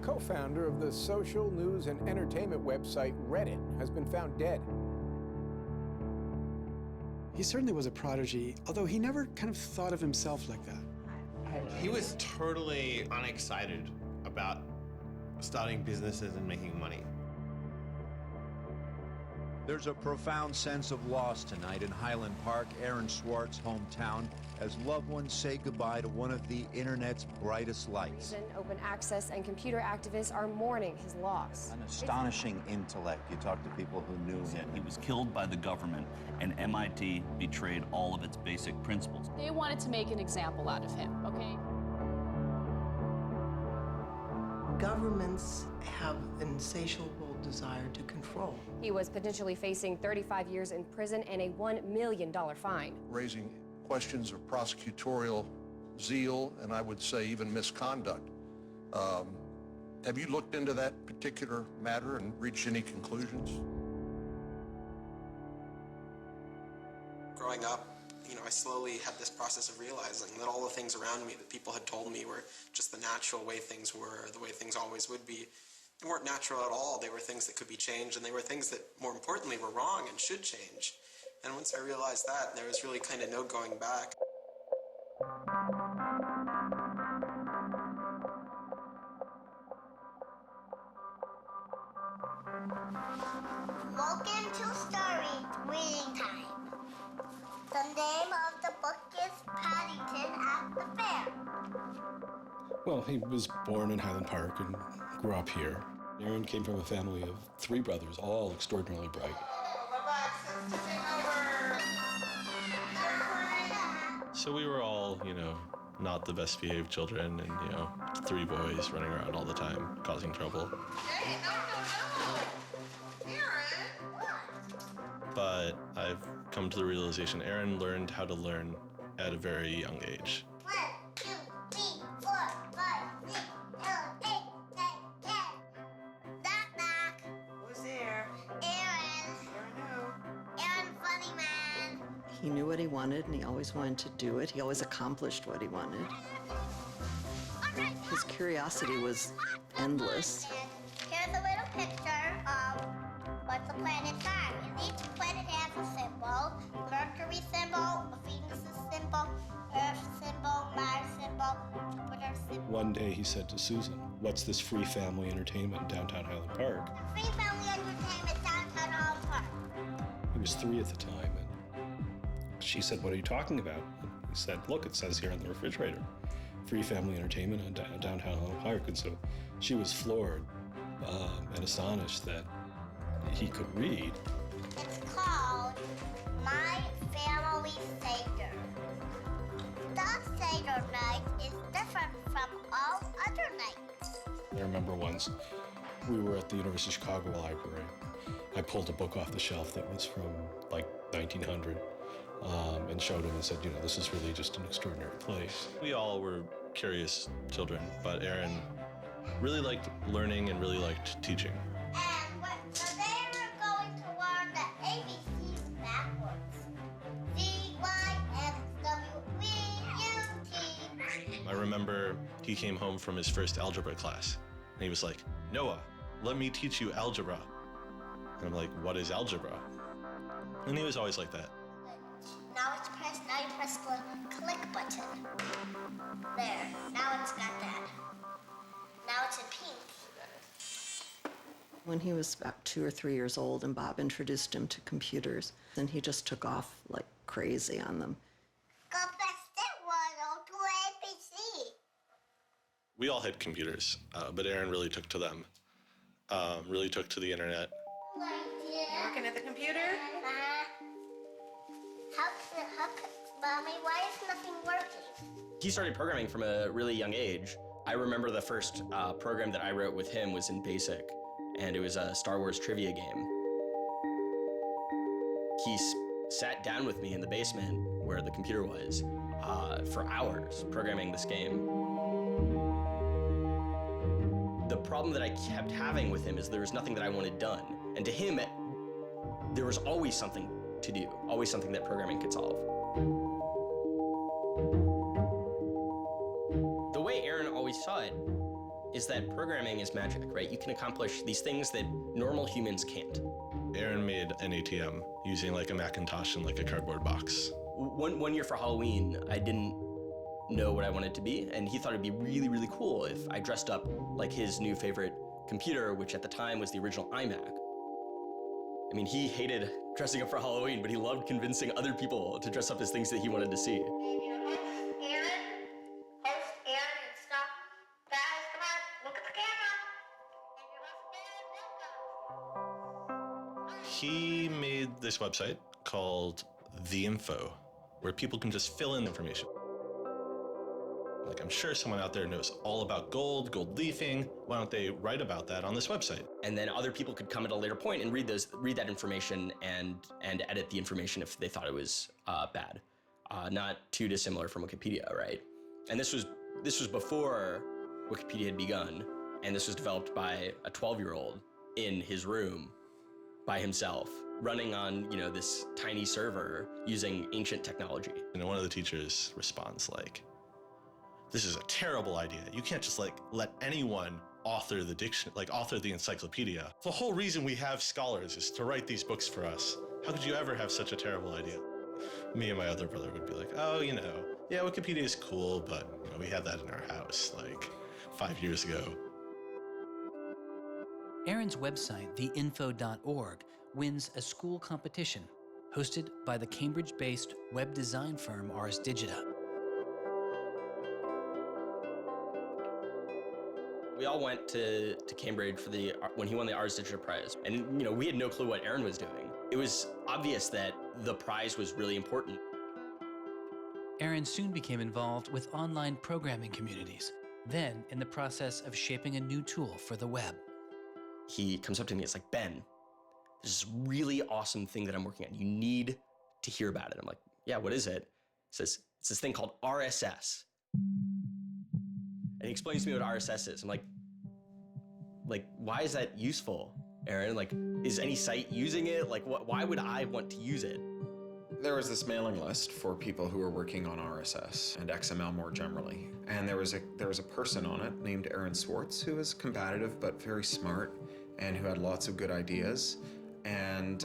co-founder of the social news and entertainment website Reddit has been found dead. He certainly was a prodigy, although he never kind of thought of himself like that. He was totally unexcited about starting businesses and making money. There's a profound sense of loss tonight in Highland Park, Aaron Swartz' hometown, as loved ones say goodbye to one of the internet's brightest lights. Open access and computer activists are mourning his loss. An astonishing intellect. You talk to people who knew him. He was killed by the government, and MIT betrayed all of its basic principles. They wanted to make an example out of him, okay? Governments have an insatiable desire to control. He was potentially facing 35 years in prison and a $1 million fine. Raising questions of prosecutorial zeal, and I would say even misconduct. Have you looked into that particular matter and reached any conclusions? Growing up, I slowly had this process of realizing that all the things around me that people had told me were just the natural way things were, the way things always would be. They weren't natural at all. They were things that could be changed, and they were things that, more importantly, were wrong and should change. And once I realized that, there was really kind of no going back. Welcome to Story Reading Time. The name of the book is Paddington at the Fair. Well, he was born in Highland Park and grew up here. Aaron came from a family of 3 brothers, all extraordinarily bright. So we were all, not the best behaved children and, 3 boys running around all the time, causing trouble. Hey, no. Aaron! But I've come to the realization Aaron learned how to learn at a very young age. 1, 2, 3, 4, 5, 6, 7, 8, 9, 10. Knock, knock. Who's there? Aaron. Aaron who? Aaron, funny man. He knew what he wanted, and he always wanted to do it. He always accomplished what he wanted. His curiosity was endless. Here's a little picture of what's a planet's sign. And each planet has a symbol. Mercury symbol, Venus symbol, Earth symbol, Mars symbol, Jupiter symbol. One day he said to Susan, "What's this free family entertainment in downtown Highland Park?" Free family entertainment downtown Highland Park. He was 3 at the time, and she said, "What are you talking about?" And he said, "Look, it says here on the refrigerator, free family entertainment in downtown Highland Park." And so she was floored and astonished that he could read. It's called My Family Seder. The Seder night is different from all other nights. I remember once we were at the University of Chicago Library. I pulled a book off the shelf that was from like 1900 and showed him and said, this is really just an extraordinary place. We all were curious children, but Aaron really liked learning and really liked teaching. So they were going to learn the ABCs backwards. Z-Y-X-W-V-U-T. I remember he came home from his first algebra class, and he was like, "Noah, let me teach you algebra." And I'm like, "What is algebra?" And he was always like that. Now you press the click button. There, now it's got that. Now it's in pink. When he was about 2 or 3 years old, and Bob introduced him to computers, and he just took off like crazy on them. Go fast at 102 ABC. We all had computers, but Aaron really took to them, really took to the internet. Working at the computer? Mommy, why is nothing working? He started programming from a really young age. I remember the first program that I wrote with him was in BASIC, and it was a Star Wars trivia game. He sat down with me in the basement where the computer was for hours programming this game. The problem that I kept having with him is there was nothing that I wanted done. And to him, there was always something to do, always something that programming could solve. The way Aaron always saw it is that programming is magic, right? You can accomplish these things that normal humans can't. Aaron made an ATM using like a Macintosh and like a cardboard box. One year for Halloween, I didn't know what I wanted to be, and he thought it'd be really, really cool if I dressed up like his new favorite computer, which at the time was the original iMac. I mean, he hated dressing up for Halloween, but he loved convincing other people to dress up as things that he wanted to see. He made this website called The Info, where people can just fill in information. Like, I'm sure someone out there knows all about gold leafing. Why don't they write about that on this website? And then other people could come at a later point and read that information and edit the information if they thought it was bad. Not too dissimilar from Wikipedia, right? And this was before Wikipedia had begun, and this was developed by a 12-year-old in his room by himself, running on, this tiny server using ancient technology. And one of the teachers responds like, "This is a terrible idea. You can't just let anyone author the encyclopedia. The whole reason we have scholars is to write these books for us. How could you ever have such a terrible idea?" Me and my other brother would be like, "Oh, yeah, Wikipedia is cool, but we had that in our house like 5 years ago." Aaron's website, theinfo.org, wins a school competition hosted by the Cambridge-based web design firm Ars Digita. We all went to Cambridge for when he won the Ars Digita Prize. And, we had no clue what Aaron was doing. It was obvious that the prize was really important. Aaron soon became involved with online programming communities, then in the process of shaping a new tool for the web. He comes up to me, it's like, "Ben, there's this really awesome thing that I'm working on. You need to hear about it." I'm like, "Yeah, what is it?" He says, "It's this thing called RSS." And he explains to me what RSS is. I'm like, why is that useful, Aaron? Is any site using it? Why would I want to use it? There was this mailing list for people who were working on RSS and XML more generally. And there was a person on it named Aaron Swartz who was combative but very smart and who had lots of good ideas. And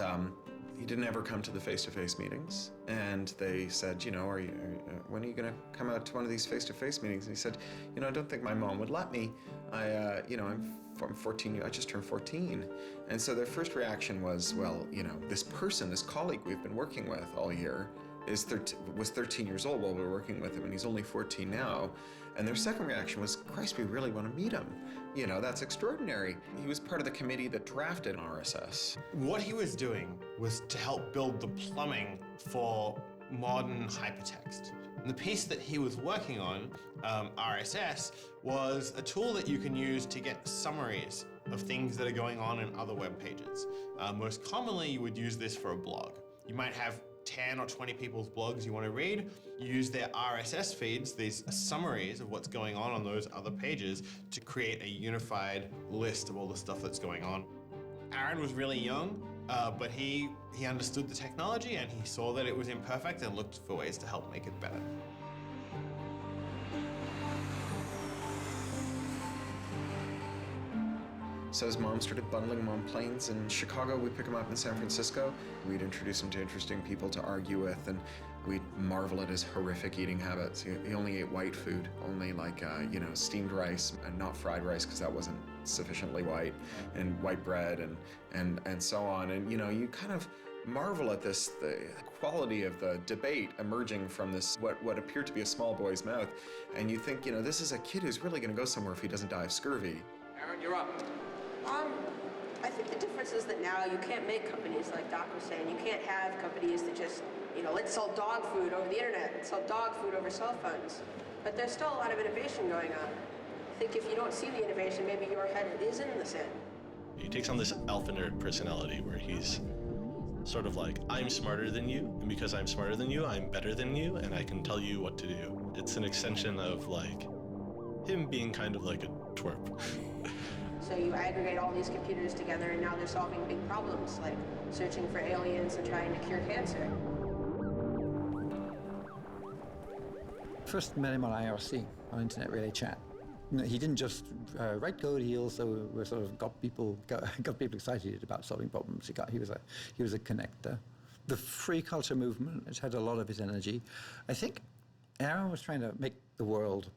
he didn't ever come to the face-to-face meetings. And they said, when are you going to come out to one of these face-to-face meetings? And he said, I don't think my mom would let me. I'm 14, I just turned 14. And so their first reaction was, well, this person, this colleague we've been working with all year was 13 years old while we were working with him, and he's only 14 now. And their second reaction was, Christ, we really want to meet him. That's extraordinary. He was part of the committee that drafted RSS. What he was doing was to help build the plumbing for modern hypertext. And the piece that he was working on, RSS, was a tool that you can use to get summaries of things that are going on in other web pages. Most commonly, you would use this for a blog. You might have 10 or 20 people's blogs you want to read. You use their RSS feeds, these summaries of what's going on those other pages, to create a unified list of all the stuff that's going on. Aaron was really young, but he understood the technology, and he saw that it was imperfect and looked for ways to help make it better. So his mom started bundling him on planes in Chicago. We'd pick him up in San Francisco. We'd introduce him to interesting people to argue with, and we'd marvel at his horrific eating habits. He only ate white food, only steamed rice and not fried rice because that wasn't sufficiently white, and white bread and so on. And you kind of marvel at the quality of the debate emerging from this, what appeared to be a small boy's mouth. And you think, this is a kid who's really going to go somewhere if he doesn't die of scurvy. Aaron, you're up. I think the difference is that now you can't make companies, like Doc was saying. You can't have companies that just, let's sell dog food over the internet, let's sell dog food over cell phones. But there's still a lot of innovation going on. I think if you don't see the innovation, maybe your head is in the sand. He takes on this alpha nerd personality where he's sort of like, I'm smarter than you, and because I'm smarter than you, I'm better than you, and I can tell you what to do. It's an extension of him being kind of like a twerp. So you aggregate all these computers together, and now they're solving big problems, like searching for aliens and trying to cure cancer. First met him on IRC, on Internet Relay Chat. No, he didn't just write code. He also sort of got people excited about solving problems. He was a connector. The free culture movement has had a lot of his energy. I think Aaron was trying to make the world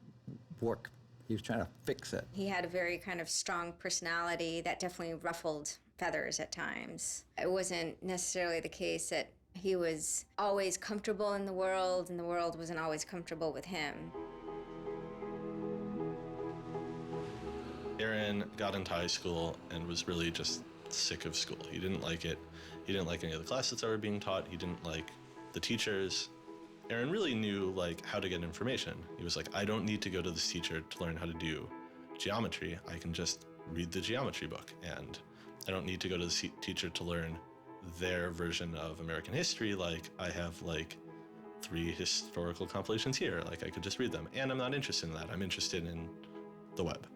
work. He was trying to fix it. He had a very kind of strong personality that definitely ruffled feathers at times. It wasn't necessarily the case that he was always comfortable in the world and the world wasn't always comfortable with him. Aaron got into high school and was really just sick of school. He didn't like it. He didn't like any of the classes that were being taught. He didn't like the teachers. Aaron really knew how to get information. He was like, I don't need to go to this teacher to learn how to do geometry. I can just read the geometry book, and I don't need to go to the teacher to learn their version of American history. I have 3 historical compilations here. I could just read them, and I'm not interested in that. I'm interested in the web.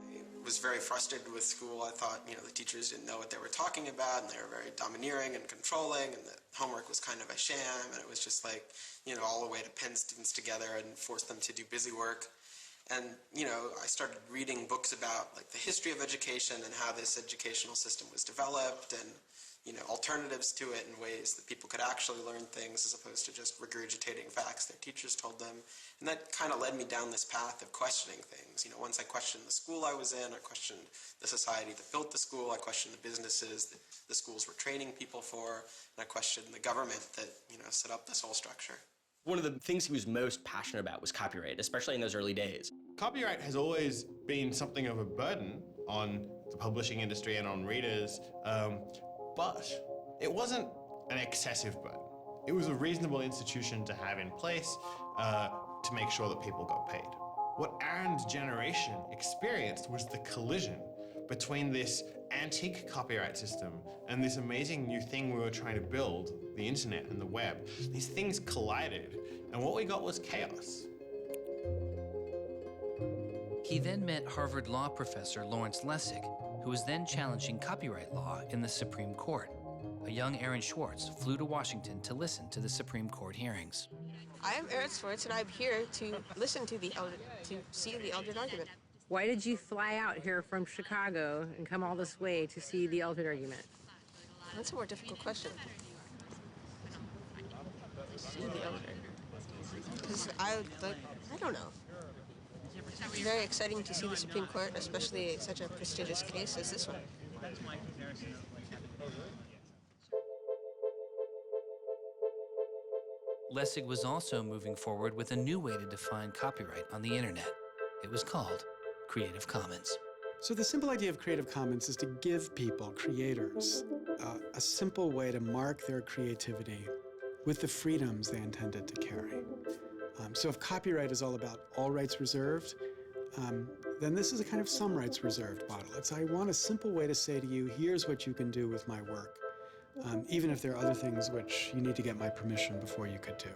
I was very frustrated with school. I thought, the teachers didn't know what they were talking about, and they were very domineering and controlling, and that homework was kind of a sham, and it was just all the way to pin students together and force them to do busy work. And, I started reading books about the history of education and how this educational system was developed, and alternatives to it in ways that people could actually learn things as opposed to just regurgitating facts their teachers told them. And that kind of led me down this path of questioning things. Once I questioned the school I was in, I questioned the society that built the school, I questioned the businesses that the schools were training people for, and I questioned the government that, set up this whole structure. One of the things he was most passionate about was copyright, especially in those early days. Copyright has always been something of a burden on the publishing industry and on readers, but it wasn't an excessive burden. It was a reasonable institution to have in place to make sure that people got paid. What Aaron's generation experienced was the collision between this antique copyright system and this amazing new thing we were trying to build, the internet and the web. These things collided, and what we got was chaos. He then met Harvard law professor Lawrence Lessig, who was then challenging copyright law in the Supreme Court. A young Aaron Swartz flew to Washington to listen to the Supreme Court hearings. I am Aaron Swartz, and I'm here to listen to see the Eldred argument. Why did you fly out here from Chicago and come all this way to see the Eldred argument? That's a more difficult question. See the Eldred. Because I don't know. It's very exciting to see the Supreme Court, especially such a prestigious case as this one. Lessig was also moving forward with a new way to define copyright on the internet. It was called Creative Commons. So the simple idea of Creative Commons is to give people, creators, a simple way to mark their creativity with the freedoms they intended to carry. So if copyright is all about all rights reserved, then this is a kind of some rights reserved model. I want a simple way to say to you, here's what you can do with my work, even if there are other things which you need to get my permission before you could do.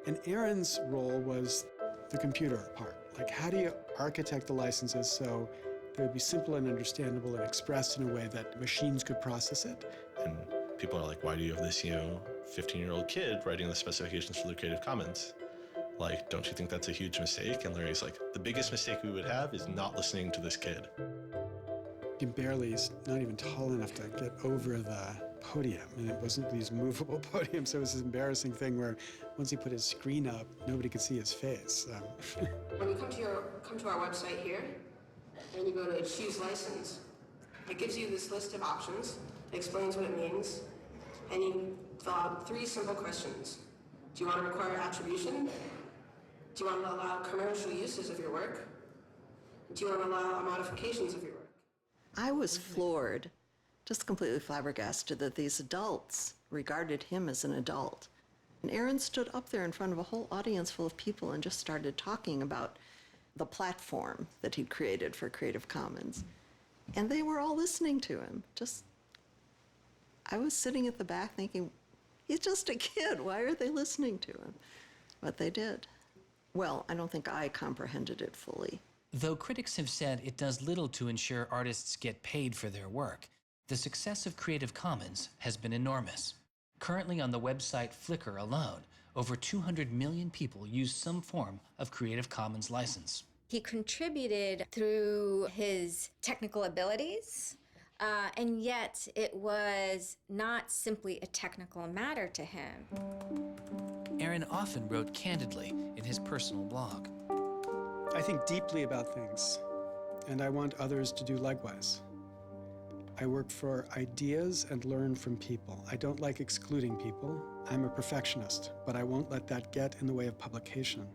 And Aaron's role was the computer part. How do you architect the licenses so they would be simple and understandable and expressed in a way that machines could process it? And people are like, why do you have this, 15-year-old kid writing the specifications for the Creative Commons? Don't you think that's a huge mistake? And Larry's like, the biggest mistake we would have is not listening to this kid. He's not even tall enough to get over the podium, and it wasn't these movable podiums, so it was this embarrassing thing where once he put his screen up, nobody could see his face. When you come to our website here, and you go to choose license, it gives you this list of options, it explains what it means, and you fill out 3 simple questions. Do you want to require attribution? Do you want to allow commercial uses of your work? Do you want to allow modifications of your work? I was floored, just completely flabbergasted that these adults regarded him as an adult. And Aaron stood up there in front of a whole audience full of people and just started talking about the platform that he'd created for Creative Commons. And they were all listening to him. I was sitting at the back thinking, he's just a kid. Why are they listening to him? But they did. Well, I don't think I comprehended it fully. Though critics have said it does little to ensure artists get paid for their work, the success of Creative Commons has been enormous. Currently on the website Flickr alone, over 200 million people use some form of Creative Commons license. He contributed through his technical abilities, and yet it was not simply a technical matter to him. Aaron often wrote candidly in his personal blog. I think deeply about things, and I want others to do likewise. I work for ideas and learn from people. I don't like excluding people. I'm a perfectionist, but I won't let that get in the way of publication.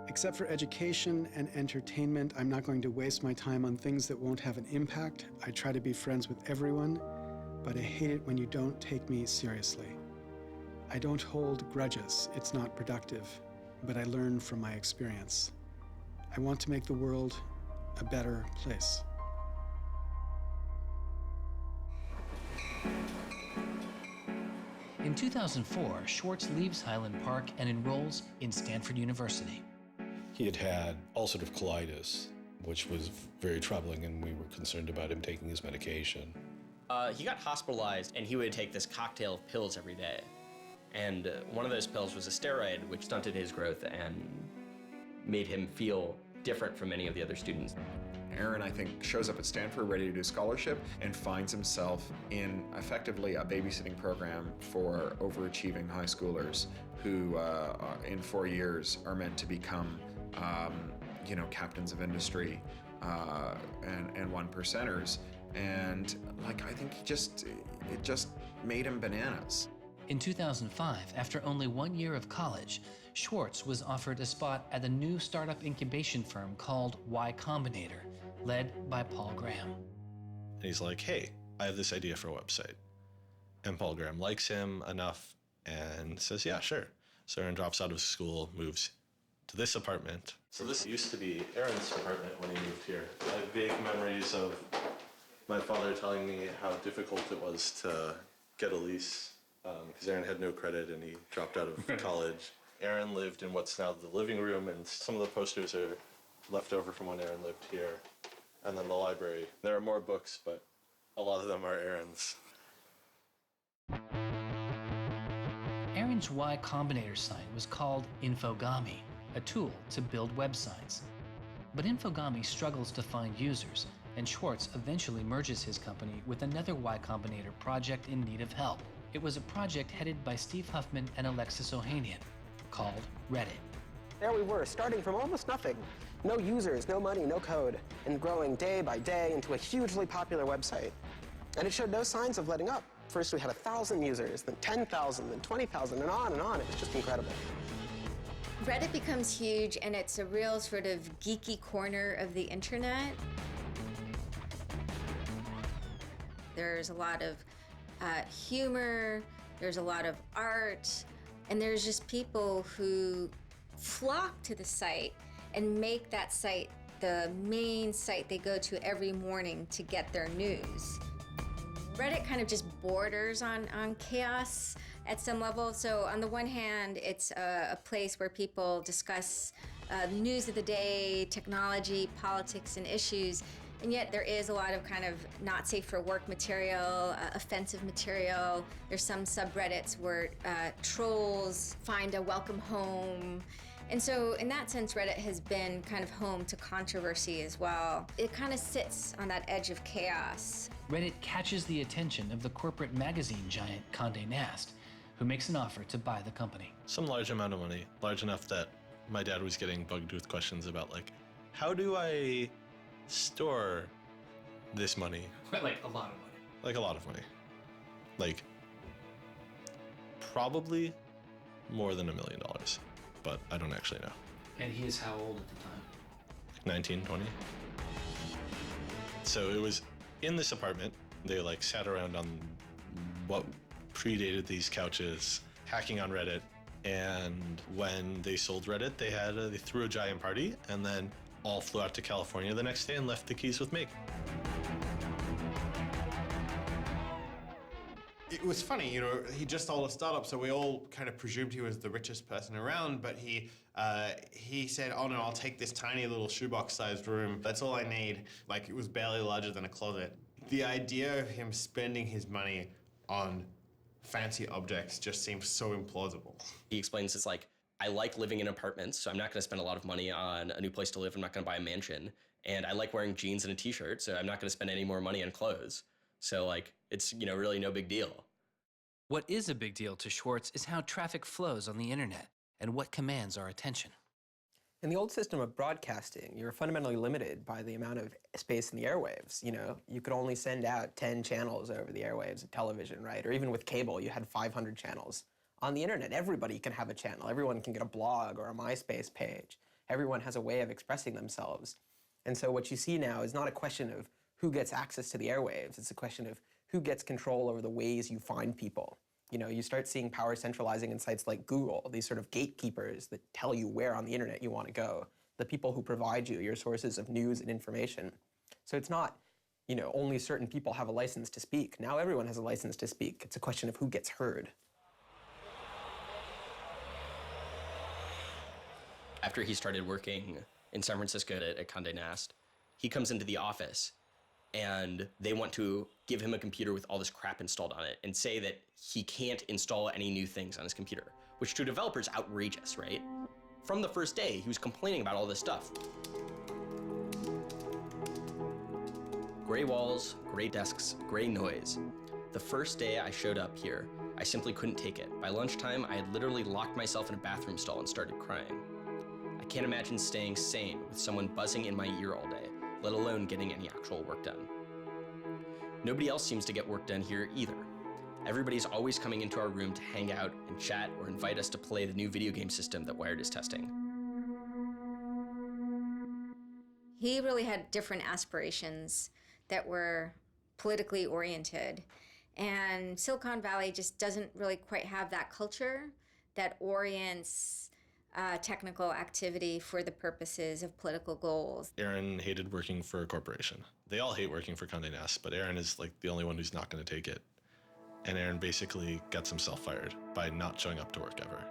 Except for education and entertainment, I'm not going to waste my time on things that won't have an impact. I try to be friends with everyone, but I hate it when you don't take me seriously. I don't hold grudges. It's not productive, but I learn from my experience. I want to make the world a better place. In 2004, Swartz leaves Highland Park and enrolls in Stanford University. He had had ulcerative colitis, which was very troubling, and we were concerned about him taking his medication. He got hospitalized, and he would take this cocktail of pills every day. And one of those pills was a steroid, which stunted his growth and made him feel different from many of the other students. Aaron, I think, shows up at Stanford ready to do scholarship and finds himself in effectively a babysitting program for overachieving high schoolers who, in 4 years, are meant to become, captains of industry and one percenters. And I think it just made him bananas. In 2005, after only 1 year of college, Swartz was offered a spot at a new startup incubation firm called Y Combinator, led by Paul Graham. And he's like, hey, I have this idea for a website. And Paul Graham likes him enough and says, yeah, sure. So Aaron drops out of school, moves to this apartment. So this used to be Aaron's apartment when he moved here. I have vague memories of my father telling me how difficult it was to get a lease because Aaron had no credit and he dropped out of college. Aaron lived in what's now the living room, and some of the posters are left over from when Aaron lived here. And then the library. There are more books, but a lot of them are Aaron's. Aaron's Y Combinator site was called Infogami, a tool to build websites. But Infogami struggles to find users, and Swartz eventually merges his company with another Y Combinator project in need of help. It was a project headed by Steve Huffman and Alexis Ohanian, called Reddit. There we were, starting from almost nothing. No users, no money, no code, and growing day by day into a hugely popular website. And it showed no signs of letting up. First we had 1,000 users, then 10,000, then 20,000, and on and on. It was just incredible. Reddit becomes huge, and it's a real sort of geeky corner of the internet. There's a lot of humor, there's a lot of art, and there's just people who flock to the site and make that site the main site they go to every morning to get their news. Reddit kind of just borders on chaos at some level. So on the one hand, it's a place where people discuss news of the day, technology, politics, and issues. And yet there is a lot of kind of not safe for work material, offensive material. There's some subreddits where trolls find a welcome home. And so in that sense, Reddit has been kind of home to controversy as well. It kind of sits on that edge of chaos. Reddit catches the attention of the corporate magazine giant Condé Nast, who makes an offer to buy the company. Some large amount of money, large enough that my dad was getting bugged with questions about how do I store this money? Like a lot of money. Like a lot of money. Probably more than $1 million, but I don't actually know. And he is how old at the time? 19, 20. So it was in this apartment. They sat around on what predated these couches, hacking on Reddit. And when they sold Reddit, they threw a giant party and then all flew out to California the next day and left the keys with me. It was funny, he just sold a startup, so we all kind of presumed he was the richest person around, but he said, oh no, I'll take this tiny little shoebox-sized room. That's all I need. It was barely larger than a closet. The idea of him spending his money on fancy objects just seems so implausible. He explains it's I like living in apartments, so I'm not going to spend a lot of money on a new place to live. I'm not going to buy a mansion. And I like wearing jeans and a t-shirt, so I'm not going to spend any more money on clothes. So like, it's, you know, really no big deal. What is a big deal to Swartz is how traffic flows on the internet and what commands our attention. In the old system of broadcasting, you were fundamentally limited by the amount of space in the airwaves. You know, you could only send out 10 channels over the airwaves of television, right? Or even with cable, you had 500 channels. On the internet, everybody can have a channel. Everyone can get a blog or a MySpace page. Everyone has a way of expressing themselves. And so what you see now is not a question of who gets access to the airwaves. It's a question of who gets control over the ways you find people. You know, you start seeing power centralizing in sites like Google, these sort of gatekeepers that tell you where on the internet you want to go, the people who provide you your sources of news and information. So it's not, you know, only certain people have a license to speak. Now everyone has a license to speak. It's a question of who gets heard. After he started working in San Francisco at Condé Nast, he comes into the office and they want to give him a computer with all this crap installed on it and say that he can't install any new things on his computer, which to a developer is outrageous, right? From the first day, he was complaining about all this stuff. Gray walls, gray desks, gray noise. The first day I showed up here, I simply couldn't take it. By lunchtime, I had literally locked myself in a bathroom stall and started crying. I can't imagine staying sane with someone buzzing in my ear all day, let alone getting any actual work done. Nobody else seems to get work done here either. Everybody's always coming into our room to hang out and chat or invite us to play the new video game system that Wired is testing. He really had different aspirations that were politically oriented. And Silicon Valley just doesn't really quite have that culture that orients technical activity for the purposes of political goals. Aaron hated working for a corporation. They all hate working for Condé Nast, but Aaron is like the only one who's not going to take it. And Aaron basically gets himself fired by not showing up to work ever.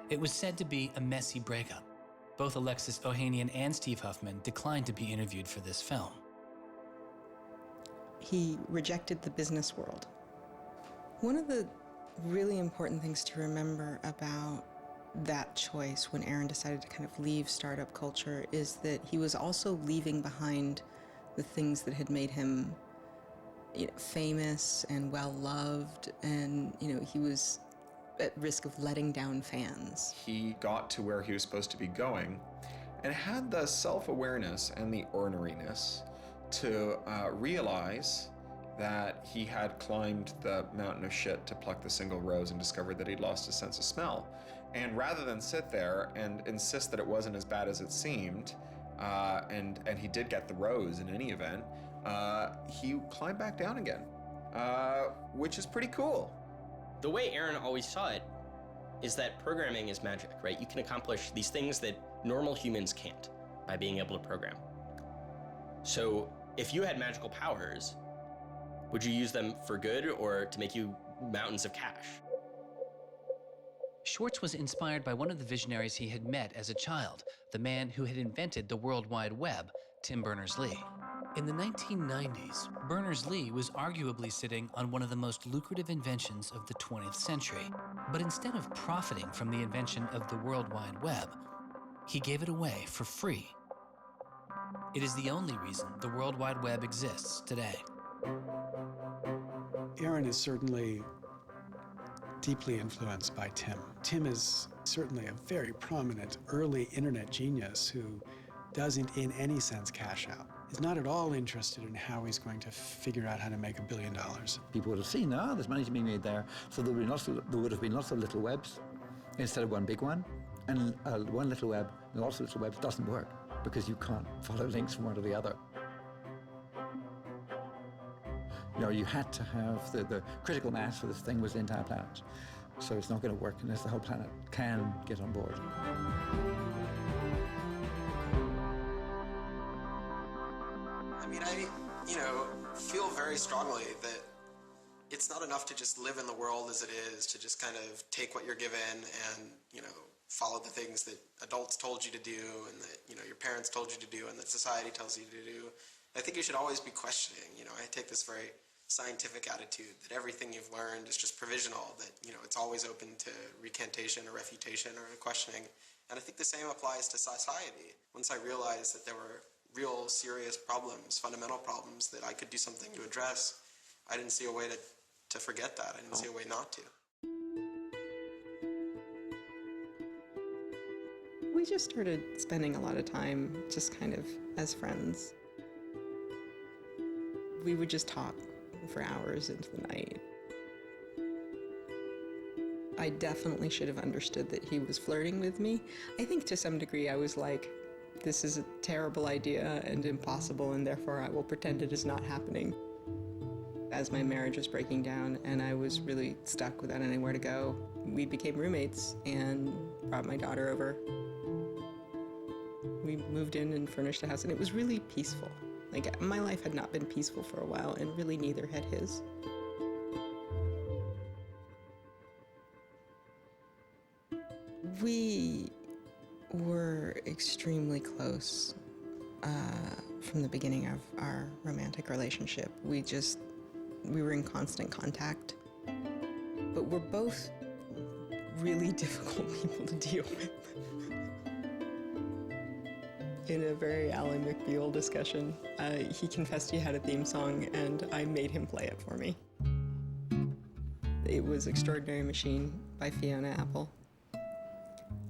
It was said to be a messy breakup. Both Alexis Ohanian and Steve Huffman declined to be interviewed for this film. He rejected the business world. One of the really important things to remember about that choice when Aaron decided to kind of leave startup culture is that he was also leaving behind the things that had made him, you know, famous and well-loved, and, you know, he was at risk of letting down fans. He got to where he was supposed to be going and had the self-awareness and the orneriness to realize that he had climbed the mountain of shit to pluck the single rose and discovered that he'd lost his sense of smell. And rather than sit there and insist that it wasn't as bad as it seemed, and he did get the rose in any event, he climbed back down again, which is pretty cool. The way Aaron always saw it is that programming is magic, right? You can accomplish these things that normal humans can't by being able to program. So if you had magical powers, would you use them for good or to make you mountains of cash? Swartz was inspired by one of the visionaries he had met as a child, the man who had invented the World Wide Web, Tim Berners-Lee. In the 1990s, Berners-Lee was arguably sitting on one of the most lucrative inventions of the 20th century. But instead of profiting from the invention of the World Wide Web, he gave it away for free. It is the only reason the World Wide Web exists today. Aaron is certainly deeply influenced by Tim. Tim is certainly a very prominent early internet genius who doesn't in any sense cash out. He's not at all interested in how he's going to figure out how to make $1 billion. People would have seen, there's money to be made there. So there would have been lots of little webs instead of one big one. And one little web, and lots of little webs doesn't work because you can't follow links from one to the other. You know, you had to have the critical mass for this thing was the entire planet. So it's not going to work unless the whole planet can get on board. I mean, I feel very strongly that it's not enough to just live in the world as it is, to just kind of take what you're given and, follow the things that adults told you to do and that, your parents told you to do and that society tells you to do. I think you should always be questioning. I take this very scientific attitude that everything you've learned is just provisional, that, it's always open to recantation or refutation or questioning. And I think the same applies to society. Once I realized that there were real serious problems, fundamental problems that I could do something to address, I didn't see a way to forget that. I didn't see a way not to. We just started spending a lot of time just kind of as friends. We would just talk for hours into the night. I definitely should have understood that he was flirting with me. I think to some degree I was like, this is a terrible idea and impossible, and therefore I will pretend it is not happening. As my marriage was breaking down and I was really stuck without anywhere to go, we became roommates and brought my daughter over. We moved in and furnished a house, and it was really peaceful. Like, my life had not been peaceful for a while, and really neither had his. We were extremely close from the beginning of our romantic relationship. We were in constant contact. But we're both really difficult people to deal with. In a very Ally McBeal discussion, he confessed he had a theme song, and I made him play it for me. It was Extraordinary Machine by Fiona Apple.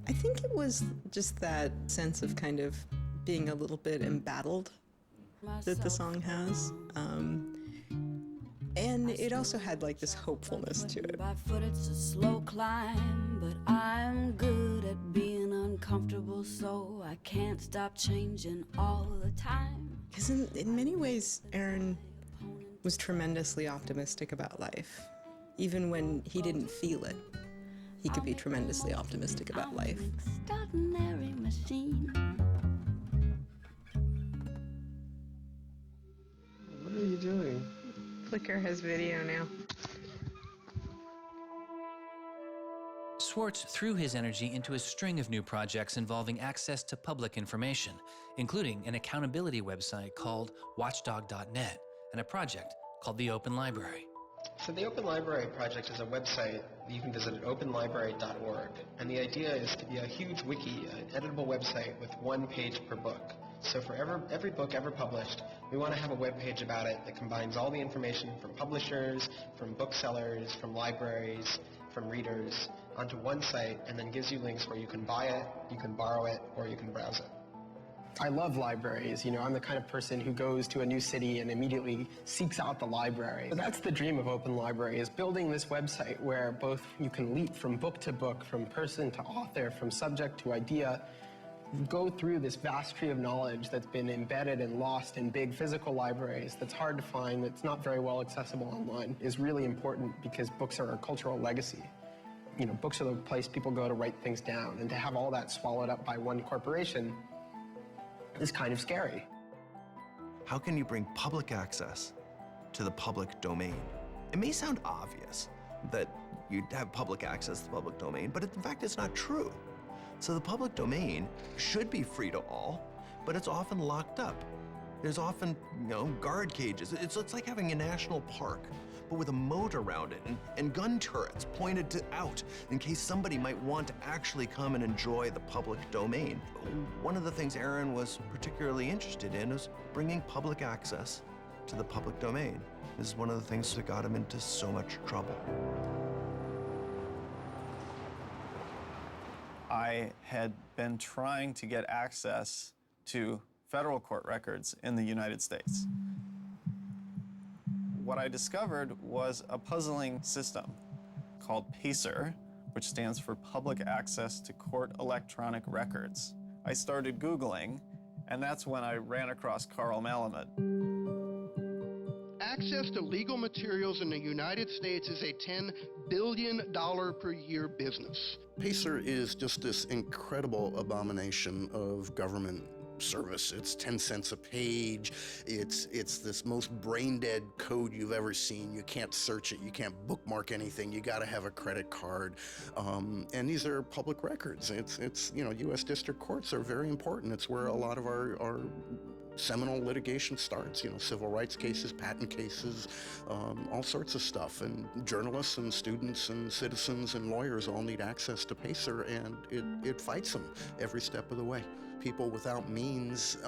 I think it was just that sense of kind of being a little bit embattled that the song has. And it also had like this hopefulness to it. By foot it's a slow climb, but I'm good at being uncomfortable, so I can't stop changing all the time. Because in many ways, Aaron was tremendously optimistic about life. Even when he didn't feel it, he could be tremendously optimistic about life. Extraordinary machine. What are you doing? Flickr has video now. Swartz threw his energy into a string of new projects involving access to public information, including an accountability website called watchdog.net and a project called the Open Library. So the Open Library project is a website that you can visit at openlibrary.org. And the idea is to be a huge wiki, an editable website with one page per book. So for every book ever published, we want to have a web page about it that combines all the information from publishers, from booksellers, from libraries, from readers onto one site, and then gives you links where you can buy it, you can borrow it, or you can browse it. I love libraries. I'm the kind of person who goes to a new city and immediately seeks out the library. So that's the dream of Open Library, is building this website where both you can leap from book to book, from person to author, from subject to idea, go through this vast tree of knowledge that's been embedded and lost in big physical libraries that's hard to find, that's not very well accessible online, is really important because books are a cultural legacy. Books are the place people go to write things down, and to have all that swallowed up by one corporation is kind of scary. How can you bring public access to the public domain? It may sound obvious that you'd have public access to the public domain, but in fact it's not true. So the public domain should be free to all, but it's often locked up. There's often, guard cages. It's like having a national park, but with a moat around it and gun turrets pointed out in case somebody might want to actually come and enjoy the public domain. One of the things Aaron was particularly interested in was bringing public access to the public domain. This is one of the things that got him into so much trouble. I had been trying to get access to federal court records in the United States. What I discovered was a puzzling system called PACER, which stands for Public Access to Court Electronic Records. I started Googling, and that's when I ran across Carl Malamud. Access to legal materials in the United States is a $10 billion per year business. PACER is just this incredible abomination of government service. It's 10 cents a page. It's this most brain-dead code you've ever seen. You can't search it. You can't bookmark anything. You got to have a credit card. And these are public records. It's you know, U.S. district courts are very important. It's where a lot of our seminal litigation starts, you know, civil rights cases, patent cases, all sorts of stuff. And journalists and students and citizens and lawyers all need access to PACER, and it fights them every step of the way. People without means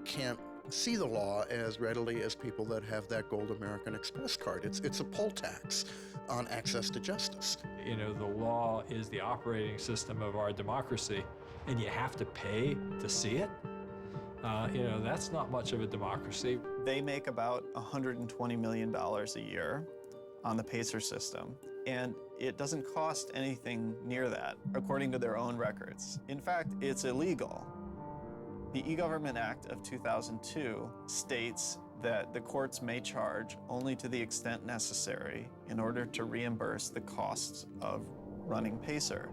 can't see the law as readily as people that have that Gold American Express card. It's a poll tax on access to justice. You know, the law is the operating system of our democracy, and you have to pay to see it. You know, that's not much of a democracy. They make about $120 million a year on the PACER system, and it doesn't cost anything near that, according to their own records. In fact, it's illegal. The E-Government Act of 2002 states that the courts may charge only to the extent necessary in order to reimburse the costs of running PACER.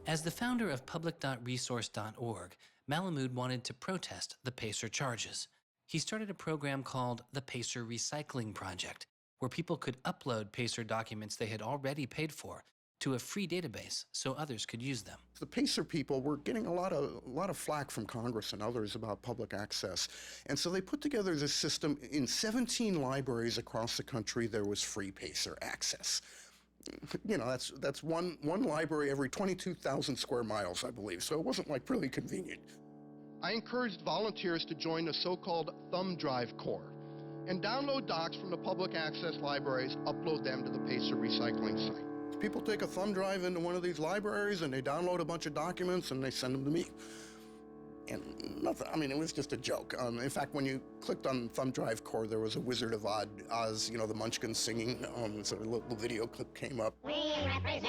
As the founder of public.resource.org, Malamud wanted to protest the PACER charges. He started a program called the PACER Recycling Project, where people could upload PACER documents they had already paid for to a free database so others could use them. The PACER people were getting a lot of flack from Congress and others about public access. And so they put together this system. In 17 libraries across the country, there was free PACER access. You know, that's one library every 22,000 square miles, I believe, so it wasn't like really convenient. I encouraged volunteers to join the so-called Thumb Drive Corps and download docs from the public access libraries, upload them to the PACER recycling site. People take a thumb drive into one of these libraries and they download a bunch of documents and they send them to me. And nothing, I mean, it was just a joke. In fact, when you clicked on Thumb Drive Core, there was a Wizard of Oz, you know, the Munchkins singing, so a little video clip came up. We represent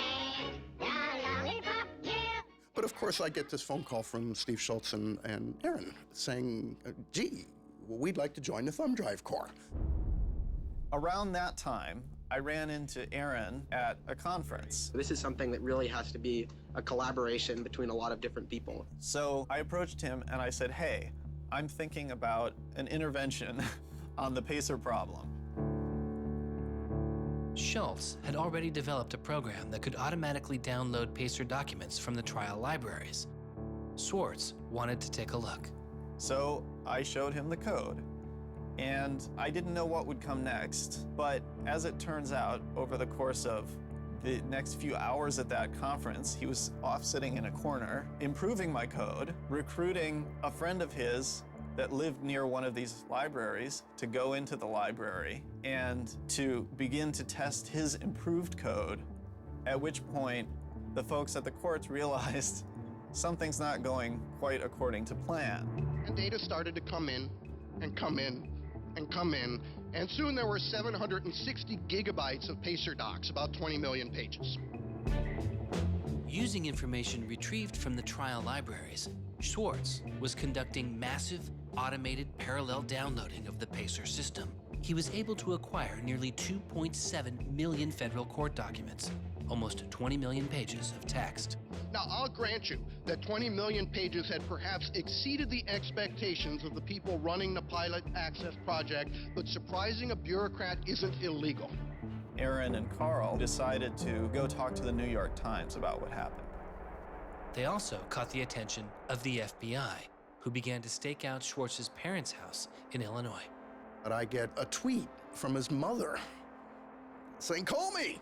the lollipop, yeah. But of course, I get this phone call from Steve Schultz and Aaron saying, gee, we'd like to join the Thumb Drive Corps. Around that time, I ran into Aaron at a conference. This is something that really has to be a collaboration between a lot of different people. So I approached him and I said, hey, I'm thinking about an intervention on the PACER problem. Schultz had already developed a program that could automatically download PACER documents from the trial libraries. Swartz wanted to take a look. So I showed him the code. And I didn't know what would come next, but as it turns out, over the course of the next few hours at that conference, he was off sitting in a corner, improving my code, recruiting a friend of his that lived near one of these libraries to go into the library and to begin to test his improved code, at which point the folks at the courts realized something's not going quite according to plan. And data started to come in and come in and come in, and soon there were 760 gigabytes of PACER docs, about 20 million pages. Using information retrieved from the trial libraries, Swartz was conducting massive, automated parallel downloading of the PACER system. He was able to acquire nearly 2.7 million federal court documents, almost 20 million pages of text. Now, I'll grant you that 20 million pages had perhaps exceeded the expectations of the people running the pilot access project, but surprising a bureaucrat isn't illegal. Aaron and Carl decided to go talk to the New York Times about what happened. They also caught the attention of the FBI, who began to stake out Schwartz's parents' house in Illinois. But I get a tweet from his mother saying, call me.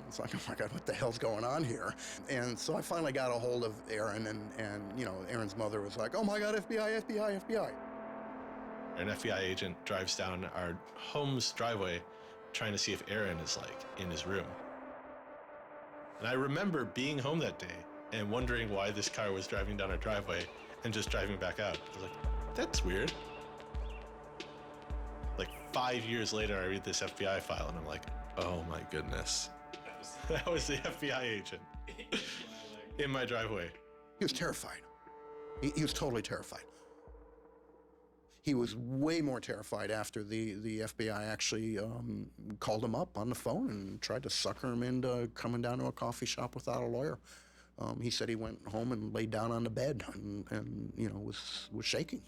It's like, oh my God, what the hell's going on here? And so I finally got a hold of Aaron, and you know, Aaron's mother was like, oh my God, FBI, FBI, FBI. An FBI agent drives down our home's driveway trying to see if Aaron is like in his room. And I remember being home that day and wondering why this car was driving down our driveway and just driving back out. I was like, that's weird. Like 5 years later, I read this FBI file and I'm like, oh my goodness. That was the FBI agent in my driveway. He was terrified. He was totally terrified. He was way more terrified after the FBI actually called him up on the phone and tried to sucker him into coming down to a coffee shop without a lawyer He said he went home and laid down on the bed and was shaking.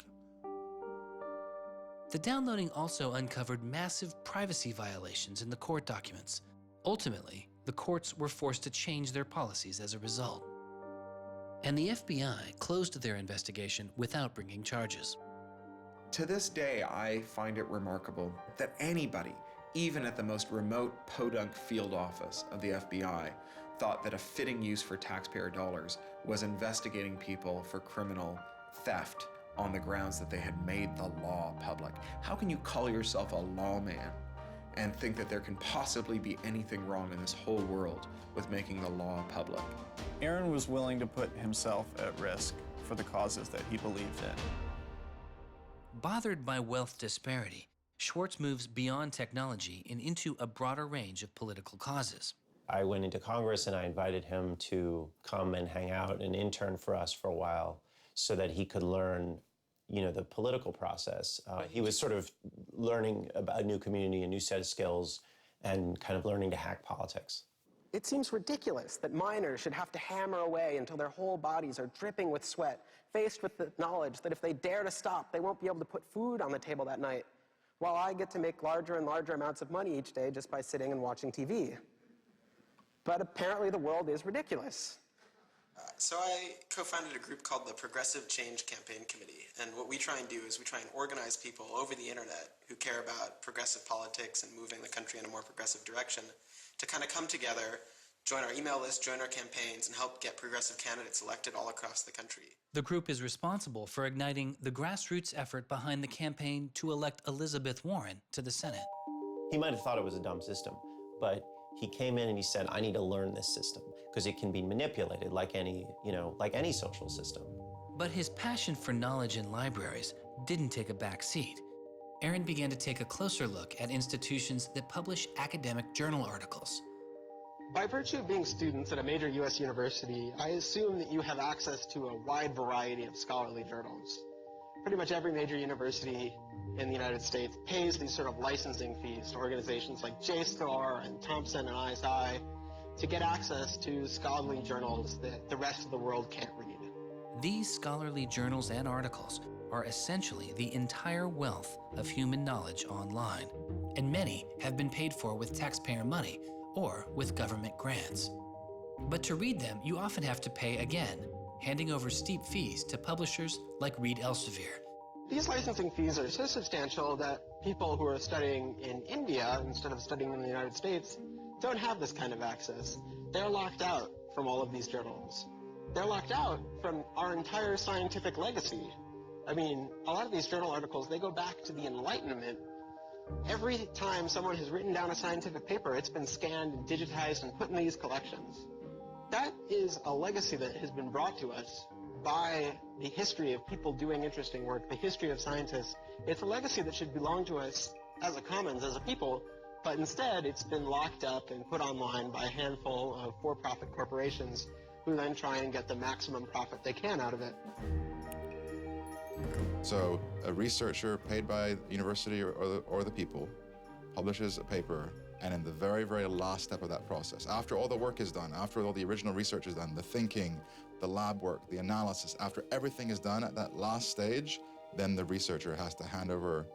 The downloading also uncovered massive privacy violations in the court documents. Ultimately, the courts were forced to change their policies as a result. And the FBI closed their investigation without bringing charges. To this day, I find it remarkable that anybody, even at the most remote podunk field office of the FBI, thought that a fitting use for taxpayer dollars was investigating people for criminal theft on the grounds that they had made the law public. How can you call yourself a lawman and think that there can possibly be anything wrong in this whole world with making the law public? Aaron was willing to put himself at risk for the causes that he believed in. Bothered by wealth disparity, Swartz moves beyond technology and into a broader range of political causes. I went into Congress and I invited him to come and hang out and intern for us for a while so that he could learn, the political process. He was sort of learning about a new community, a new set of skills, and kind of learning to hack politics. It seems ridiculous that miners should have to hammer away until their whole bodies are dripping with sweat, faced with the knowledge that if they dare to stop, they won't be able to put food on the table that night, while I get to make larger and larger amounts of money each day just by sitting and watching TV. But apparently the world is ridiculous. So I co-founded a group called the Progressive Change Campaign Committee, and what we try and do is we try and organize people over the internet who care about progressive politics and moving the country in a more progressive direction to kind of come together, join our email list, join our campaigns, and help get progressive candidates elected all across the country. The group is responsible for igniting the grassroots effort behind the campaign to elect Elizabeth Warren to the Senate. He might have thought it was a dumb system, but he came in and he said, I need to learn this system because it can be manipulated like any social system. But his passion for knowledge in libraries didn't take a back seat. Aaron began to take a closer look at institutions that publish academic journal articles. By virtue of being students at a major U.S. university, I assume that you have access to a wide variety of scholarly journals. Pretty much every major university in the United States pays these sort of licensing fees to organizations like JSTOR and Thomson and ISI to get access to scholarly journals that the rest of the world can't read. These scholarly journals and articles are essentially the entire wealth of human knowledge online, and many have been paid for with taxpayer money or with government grants. But to read them, you often have to pay again, handing over steep fees to publishers like Reed Elsevier. These licensing fees are so substantial that people who are studying in India instead of studying in the United States don't have this kind of access. They're locked out from all of these journals. They're locked out from our entire scientific legacy. I mean, a lot of these journal articles, they go back to the Enlightenment. Every time someone has written down a scientific paper, it's been scanned and digitized and put in these collections. That is a legacy that has been brought to us by the history of people doing interesting work, the history of scientists. It's a legacy that should belong to us as a commons, as a people, but instead it's been locked up and put online by a handful of for-profit corporations who then try and get the maximum profit they can out of it. So a researcher paid by the university or the people publishes a paper, and in the very, very last step of that process, after all the work is done, after all the original research is done, the thinking, the lab work, the analysis, after everything is done at that last stage, then the researcher has to hand over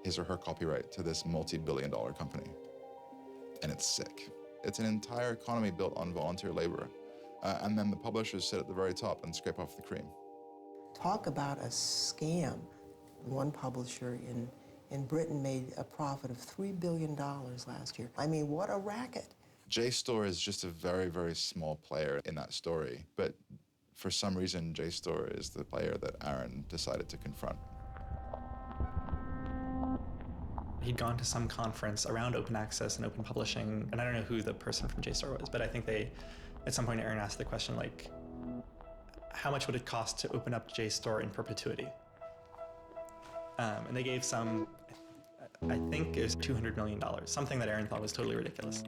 his or her copyright to this multi-billion-dollar company. And it's sick. It's an entire economy built on volunteer labor. And then the publishers sit at the very top and scrape off the cream. Talk about a scam. One publisher in Britain made a profit of $3 billion last year. I mean, what a racket. JSTOR is just a very, very small player in that story, but for some reason, JSTOR is the player that Aaron decided to confront. He'd gone to some conference around open access and open publishing, and I don't know who the person from JSTOR was, but I think at some point Aaron asked the question, like, how much would it cost to open up JSTOR in perpetuity? And they gave some, I think it was $200 million, something that Aaron thought was totally ridiculous.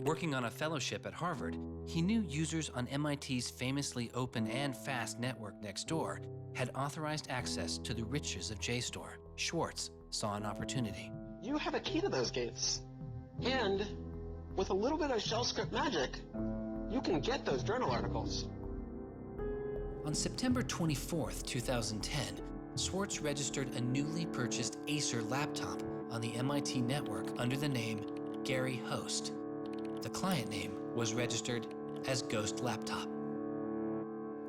Working on a fellowship at Harvard, he knew users on MIT's famously open and fast network Nextdoor had authorized access to the riches of JSTOR. Swartz saw an opportunity. You have a key to those gates. And with a little bit of shell script magic, you can get those journal articles. On September 24th, 2010, Swartz registered a newly purchased Acer laptop on the MIT network under the name Gary Host. The client name was registered as Ghost Laptop.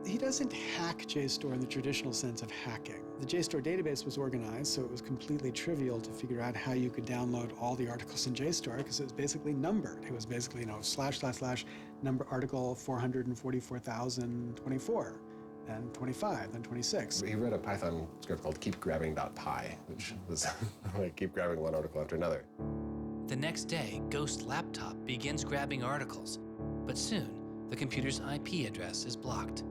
He doesn't hack JSTOR in the traditional sense of hacking. The JSTOR database was organized, so it was completely trivial to figure out how you could download all the articles in JSTOR because it was basically numbered. It was basically, / number article 444,024, then 25, then 26. He wrote a Python script called keepgrabbing.py, which was like keep grabbing one article after another. The next day, Ghost Laptop begins grabbing articles, but soon the computer's IP address is blocked.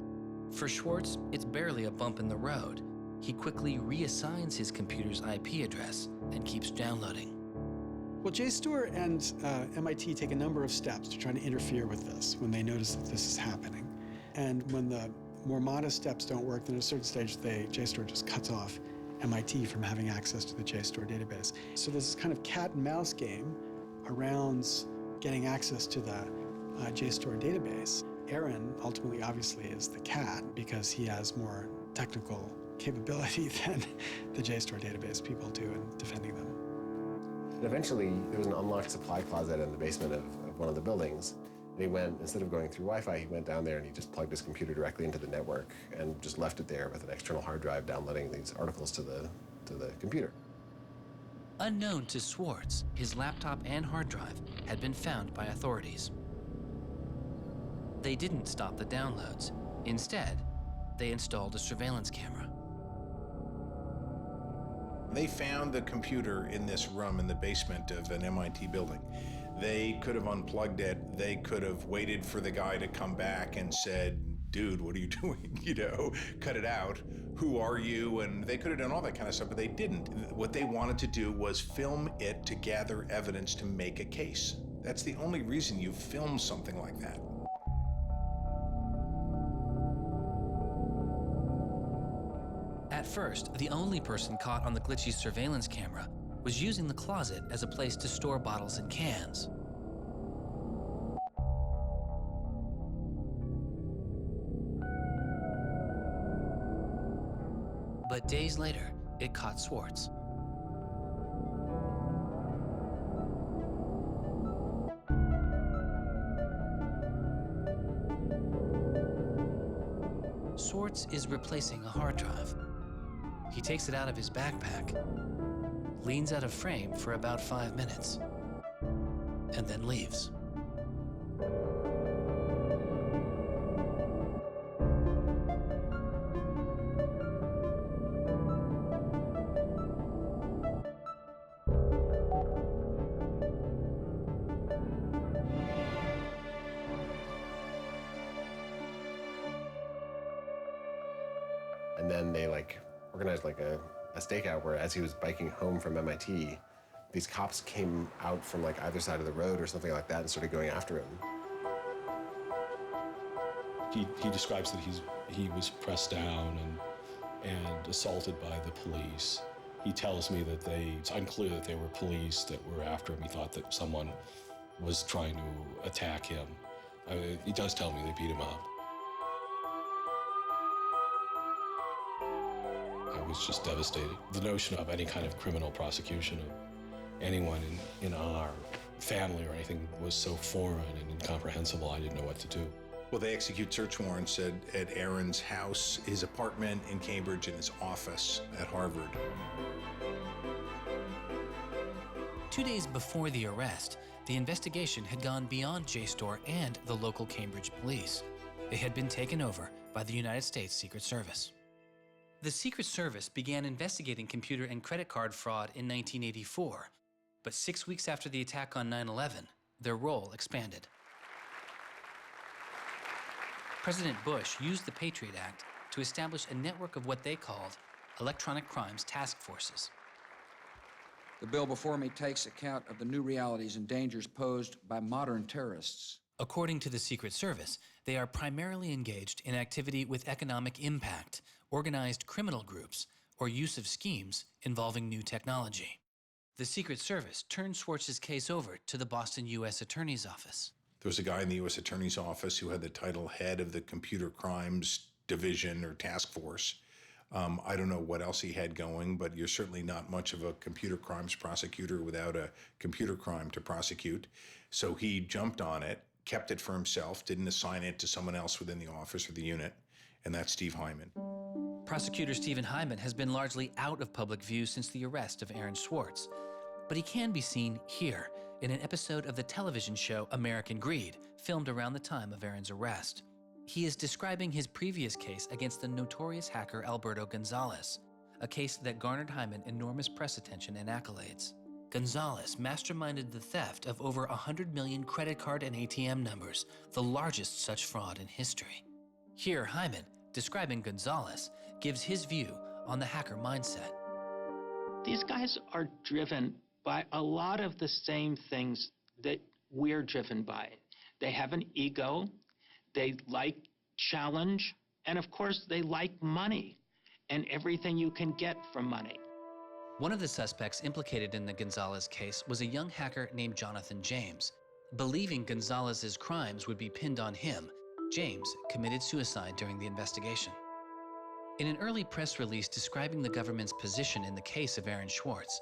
For Swartz, it's barely a bump in the road. He quickly reassigns his computer's IP address and keeps downloading. Well, JSTOR and MIT take a number of steps to try to interfere with this when they notice that this is happening. And when the more modest steps don't work, then at a certain stage, JSTOR just cuts off MIT from having access to the JSTOR database. So there's this kind of cat and mouse game around getting access to the JSTOR database. Aaron ultimately, obviously, is the cat because he has more technical capability than the JSTOR database people do in defending them. And eventually, there was an unlocked supply closet in the basement of one of the buildings. And he went, instead of going through Wi-Fi, he went down there and he just plugged his computer directly into the network and just left it there with an external hard drive downloading these articles to the computer. Unknown to Swartz, his laptop and hard drive had been found by authorities. They didn't stop the downloads. Instead, they installed a surveillance camera. They found the computer in this room in the basement of an MIT building. They could have unplugged it. They could have waited for the guy to come back and said, dude, what are you doing? Cut it out. Who are you? And they could have done all that kind of stuff, but they didn't. What they wanted to do was film it to gather evidence to make a case. That's the only reason you film something like that. At first, the only person caught on the glitchy surveillance camera was using the closet as a place to store bottles and cans. But days later, it caught Swartz. Swartz is replacing a hard drive. He takes it out of his backpack, leans out of frame for about 5 minutes, and then leaves. And then they organized a stakeout where as he was biking home from MIT, these cops came out from either side of the road or something like that and started going after him. He describes that he was pressed down and assaulted by the police. He tells me that it's unclear that they were police that were after him. He thought that someone was trying to attack him. He does tell me they beat him up. I was just devastated. The notion of any kind of criminal prosecution of anyone in our family or anything was so foreign and incomprehensible, I didn't know what to do. Well, they execute search warrants at Aaron's house, his apartment in Cambridge, and his office at Harvard. 2 days before the arrest, the investigation had gone beyond JSTOR and the local Cambridge police. It had been taken over by the United States Secret Service. The Secret Service began investigating computer and credit card fraud in 1984, but 6 weeks after the attack on 9/11, their role expanded. President Bush used the Patriot Act to establish a network of what they called electronic crimes task forces. The bill before me takes account of the new realities and dangers posed by modern terrorists. According to the Secret Service, they are primarily engaged in activity with economic impact, organized criminal groups, or use of schemes involving new technology. The Secret Service turned Swartz's case over to the Boston U.S. Attorney's Office. There was a guy in the U.S. Attorney's Office who had the title head of the Computer Crimes Division or Task Force. I don't know what else he had going, but you're certainly not much of a computer crimes prosecutor without a computer crime to prosecute. So he jumped on it, kept it for himself, didn't assign it to someone else within the office or the unit, and that's Steve Hyman. Prosecutor Stephen Hyman has been largely out of public view since the arrest of Aaron Swartz, but he can be seen here in an episode of the television show American Greed, filmed around the time of Aaron's arrest. He is describing his previous case against the notorious hacker Alberto Gonzalez, a case that garnered Hyman enormous press attention and accolades. Gonzalez masterminded the theft of over 100 million credit card and ATM numbers, the largest such fraud in history. Here, Hyman, describing Gonzalez, gives his view on the hacker mindset. These guys are driven by a lot of the same things that we're driven by. They have an ego. They like challenge, and of course, they like money and everything you can get from money. One of the suspects implicated in the Gonzalez case was a young hacker named Jonathan James. Believing Gonzalez's crimes would be pinned on him, James committed suicide during the investigation. In an early press release describing the government's position in the case of Aaron Swartz,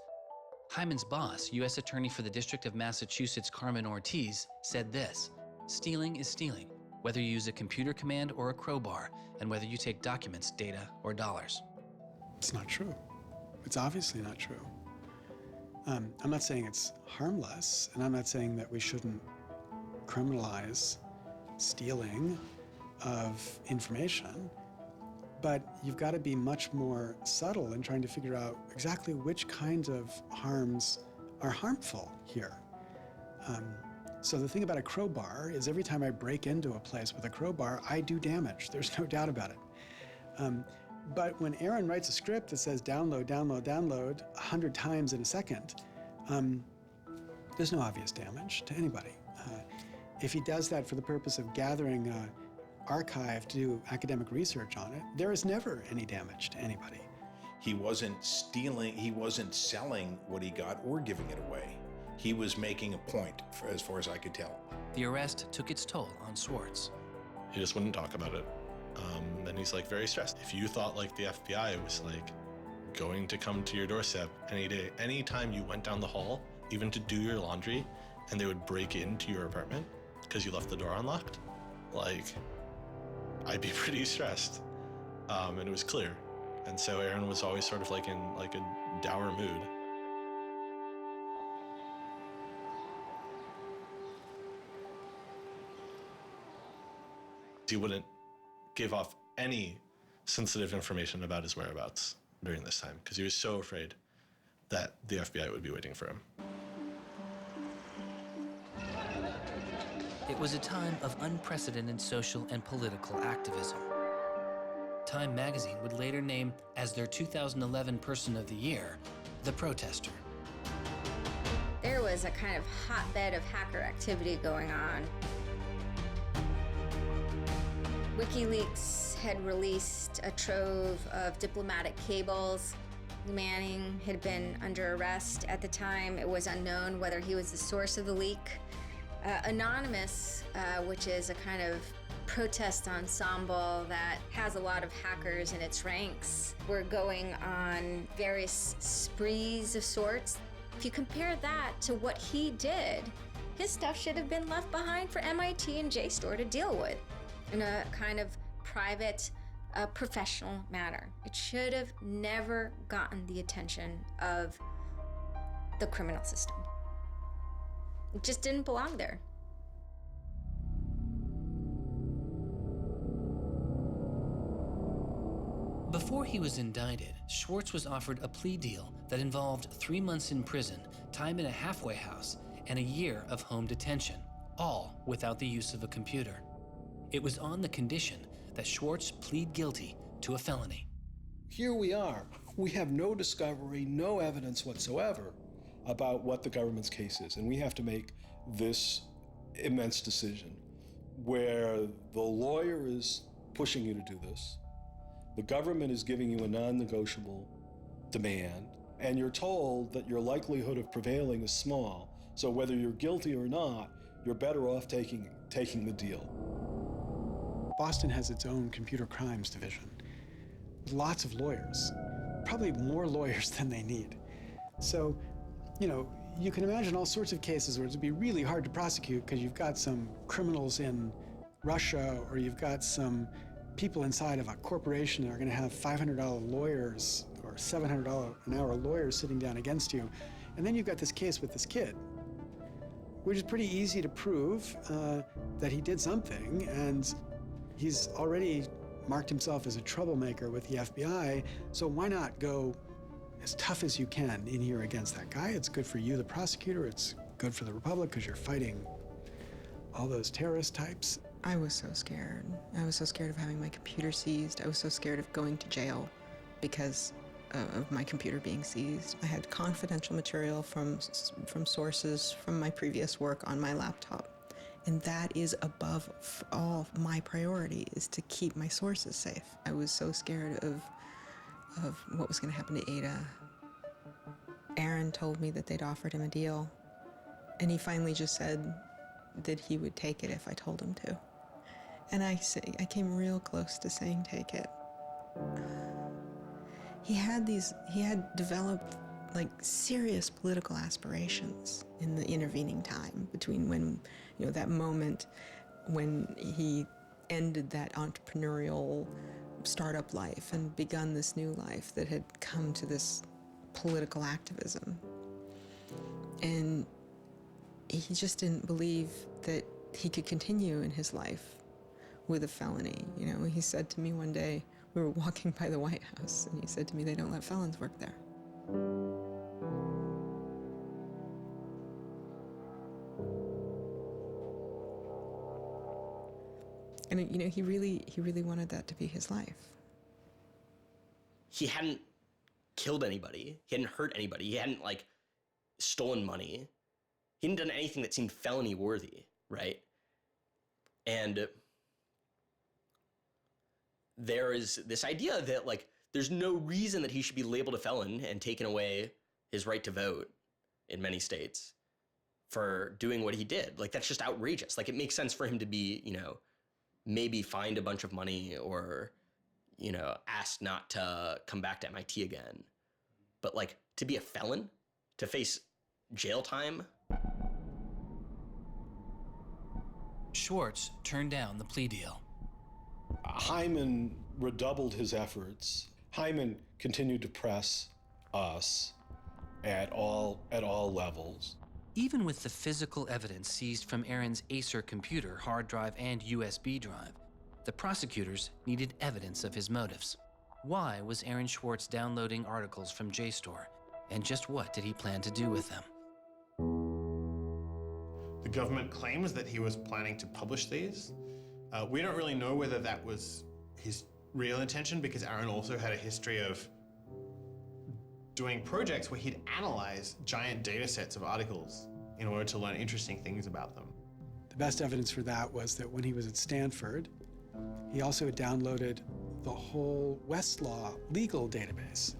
Hyman's boss, U.S. Attorney for the District of Massachusetts Carmen Ortiz, said this: "Stealing is stealing, whether you use a computer command or a crowbar, and whether you take documents, data, or dollars." It's not true. It's obviously not true. I'm not saying it's harmless, and I'm not saying that we shouldn't criminalize stealing of information, but you've got to be much more subtle in trying to figure out exactly which kinds of harms are harmful here. So the thing about a crowbar is every time I break into a place with a crowbar, I do damage. There's no doubt about it. But when Aaron writes a script that says download, download, download 100 times in a second, there's no obvious damage to anybody. If he does that for the purpose of gathering an archive to do academic research on it, there is never any damage to anybody. He wasn't stealing, he wasn't selling what he got or giving it away. He was making a point, as far as I could tell. The arrest took its toll on Swartz. He just wouldn't talk about it. And he's like very stressed. If you thought like the FBI was like going to come to your doorstep any day, anytime you went down the hall, even to do your laundry, and they would break into your apartment because you left the door unlocked, like, I'd be pretty stressed. And it was clear. And so Aaron was always sort of like in like a dour mood. He wouldn't give off any sensitive information about his whereabouts during this time because he was so afraid that the FBI would be waiting for him. It was a time of unprecedented social and political activism. Time magazine would later name as their 2011 Person of the Year, the protester. There was a kind of hotbed of hacker activity going on. WikiLeaks had released a trove of diplomatic cables. Manning had been under arrest at the time. It was unknown whether he was the source of the leak. Anonymous, which is a kind of protest ensemble that has a lot of hackers in its ranks, were going on various sprees of sorts. If you compare that to what he did, his stuff should have been left behind for MIT and JSTOR to deal with in a kind of private, professional manner. It should have never gotten the attention of the criminal system. It just didn't belong there. Before he was indicted, Swartz was offered a plea deal that involved 3 months in prison, time in a halfway house, and a year of home detention, all without the use of a computer. It was on the condition that Swartz plead guilty to a felony. Here we are. We have no discovery, no evidence whatsoever about what the government's case is, and we have to make this immense decision where the lawyer is pushing you to do this, the government is giving you a non-negotiable demand, and you're told that your likelihood of prevailing is small, so whether you're guilty or not, you're better off taking the deal. Boston has its own computer crimes division with lots of lawyers, probably more lawyers than they need. So, you know, you can imagine all sorts of cases where it would be really hard to prosecute because you've got some criminals in Russia, or you've got some people inside of a corporation that are going to have $500 lawyers or $700 an hour lawyers sitting down against you. And then you've got this case with this kid, which is pretty easy to prove that he did something, and he's already marked himself as a troublemaker with the FBI, so why not go as tough as you can in here against that guy? It's good for you, the prosecutor. It's good for the Republic because you're fighting all those terrorist types. I was so scared. I was so scared of having my computer seized. I was so scared of going to jail because of my computer being seized. I had confidential material from sources from my previous work on my laptop. And that is above all my priority, is to keep my sources safe. I was so scared of what was going to happen to Ada. Aaron told me that they'd offered him a deal, and he finally just said that he would take it if I told him to. And I came real close to saying take it. He had developed like serious political aspirations in the intervening time between when, you know, that moment when he ended that entrepreneurial startup life and begun this new life that had come to this political activism. And he just didn't believe that he could continue in his life with a felony. You know, he said to me one day, we were walking by the White House, and he said to me, they don't let felons work there. And, you know, he really wanted that to be his life. He hadn't killed anybody. He hadn't hurt anybody. He hadn't, like, stolen money. He hadn't done anything that seemed felony worthy, right? And there is this idea that, like, there's no reason that he should be labeled a felon and taken away his right to vote in many states for doing what he did. Like, that's just outrageous. Like, it makes sense for him to be, you know, maybe fined a bunch of money or, you know, asked not to come back to MIT again. But, like, to be a felon, to face jail time. Swartz turned down the plea deal. Hyman redoubled his efforts. Hyman continued to press us at all levels. Even with the physical evidence seized from Aaron's Acer computer, hard drive, and USB drive, the prosecutors needed evidence of his motives. Why was Aaron Swartz downloading articles from JSTOR, and just what did he plan to do with them? The government claims that he was planning to publish these. We don't really know whether that was his real intention, because Aaron also had a history of doing projects where he'd analyze giant data sets of articles in order to learn interesting things about them. The best evidence for that was that when he was at Stanford, he also downloaded the whole Westlaw legal database.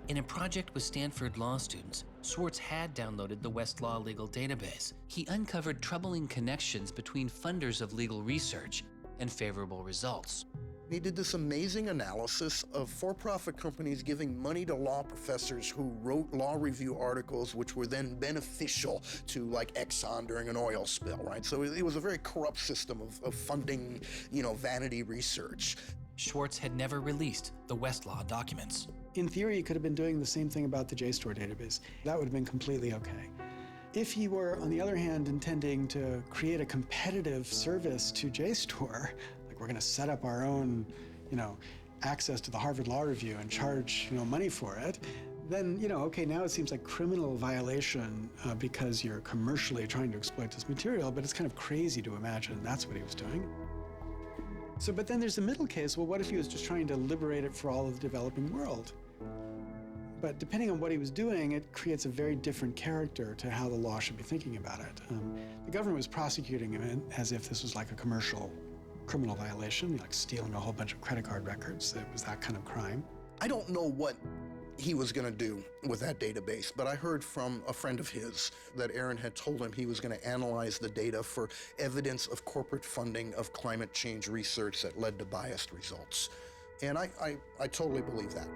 In a project with Stanford law students, Swartz had downloaded the Westlaw legal database. He uncovered troubling connections between funders of legal research and favorable results. He did this amazing analysis of for-profit companies giving money to law professors who wrote law review articles which were then beneficial to, like, Exxon during an oil spill, right? So it was a very corrupt system of funding, you know, vanity research. Swartz had never released the Westlaw documents. In theory, he could have been doing the same thing about the JSTOR database. That would have been completely okay. If he were, on the other hand, intending to create a competitive service to JSTOR, like we're going to set up our own, you know, access to the Harvard Law Review and charge, you know, money for it, then, you know, okay, now it seems like criminal violation because you're commercially trying to exploit this material, but it's kind of crazy to imagine that's what he was doing. So, but then there's the middle case. Well, what if he was just trying to liberate it for all of the developing world? But depending on what he was doing, it creates a very different character to how the law should be thinking about it. The government was prosecuting him as if this was like a commercial criminal violation, like stealing a whole bunch of credit card records. It was that kind of crime. I don't know what he was going to do with that database, but I heard from a friend of his that Aaron had told him he was going to analyze the data for evidence of corporate funding of climate change research that led to biased results. And I totally believe that.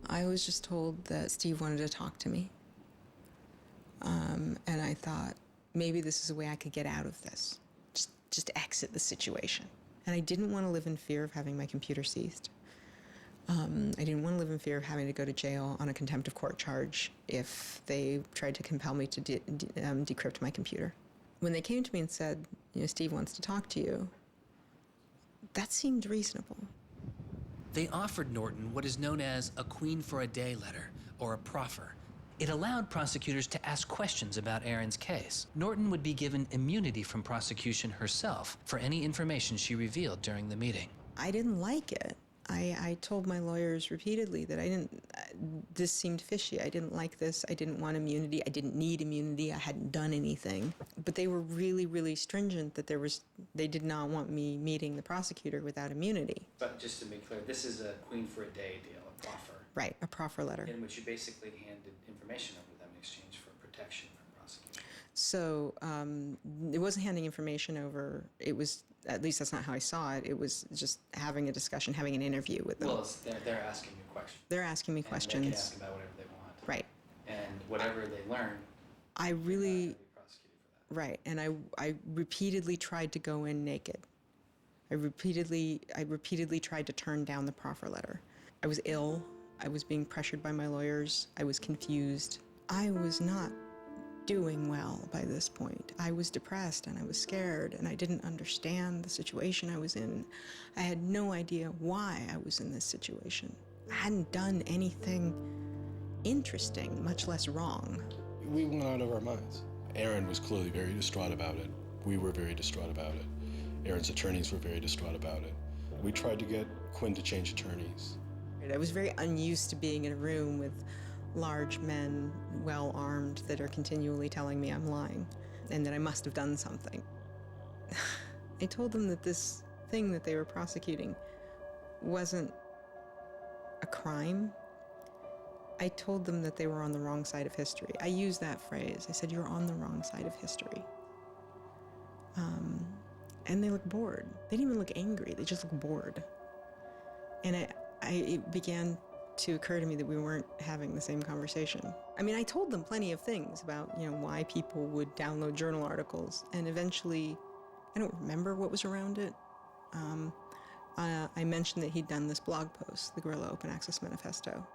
I was just told that Steve wanted to talk to me. And I thought, maybe this is a way I could get out of this. Just exit the situation. And I didn't want to live in fear of having my computer seized. I didn't want to live in fear of having to go to jail on a contempt of court charge if they tried to compel me to decrypt my computer. When they came to me and said, Steve wants to talk to you, that seemed reasonable. They offered Norton what is known as a Queen for a Day letter, or a proffer. It allowed prosecutors to ask questions about Aaron's case. Norton would be given immunity from prosecution herself for any information she revealed during the meeting. I didn't like it. I told my lawyers repeatedly that this seemed fishy. I didn't like this. I didn't want immunity. I didn't need immunity. I hadn't done anything. But they were really, really stringent that they did not want me meeting the prosecutor without immunity. But just to be clear, this is a Queen for a Day deal, a proffer. Right, a proffer letter. In which you basically handed information over to them in exchange for protection from prosecution. So it wasn't handing information over. It was, at least that's not how I saw it. It was just having a discussion, having an interview with them. Well, they're asking you questions. They're asking me questions. They can ask about whatever they want. Right. And whatever they learn, I really, right, and I repeatedly tried to go in naked. I repeatedly tried to turn down the proffer letter. I was ill. I was being pressured by my lawyers. I was confused. I was not doing well by this point. I was depressed and I was scared and I didn't understand the situation I was in. I had no idea why I was in this situation. I hadn't done anything interesting, much less wrong. We went out of our minds. Aaron was clearly very distraught about it. We were very distraught about it. Aaron's attorneys were very distraught about it. We tried to get Quinn to change attorneys. I was very unused to being in a room with large men, well-armed, that are continually telling me I'm lying and that I must have done something. I told them that this thing that they were prosecuting wasn't a crime. I told them that they were on the wrong side of history. I used that phrase. I said, you're on the wrong side of history. And they looked bored. They didn't even look angry. They just looked bored. And it began to occur to me that we weren't having the same conversation. I mean, I told them plenty of things about, why people would download journal articles, and eventually, I don't remember what was around it. I mentioned that he'd done this blog post, the Guerrilla Open Access Manifesto.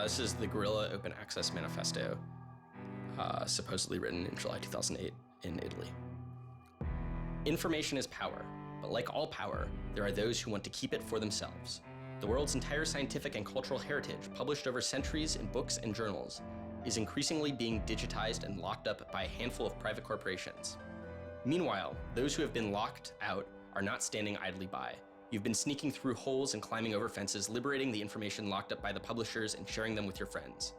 This is the Guerrilla Open Access Manifesto, supposedly written in July 2008 in Italy. Information is power. But like all power, there are those who want to keep it for themselves. The world's entire scientific and cultural heritage, published over centuries in books and journals, is increasingly being digitized and locked up by a handful of private corporations. Meanwhile, those who have been locked out are not standing idly by. You've been sneaking through holes and climbing over fences, liberating the information locked up by the publishers and sharing them with your friends.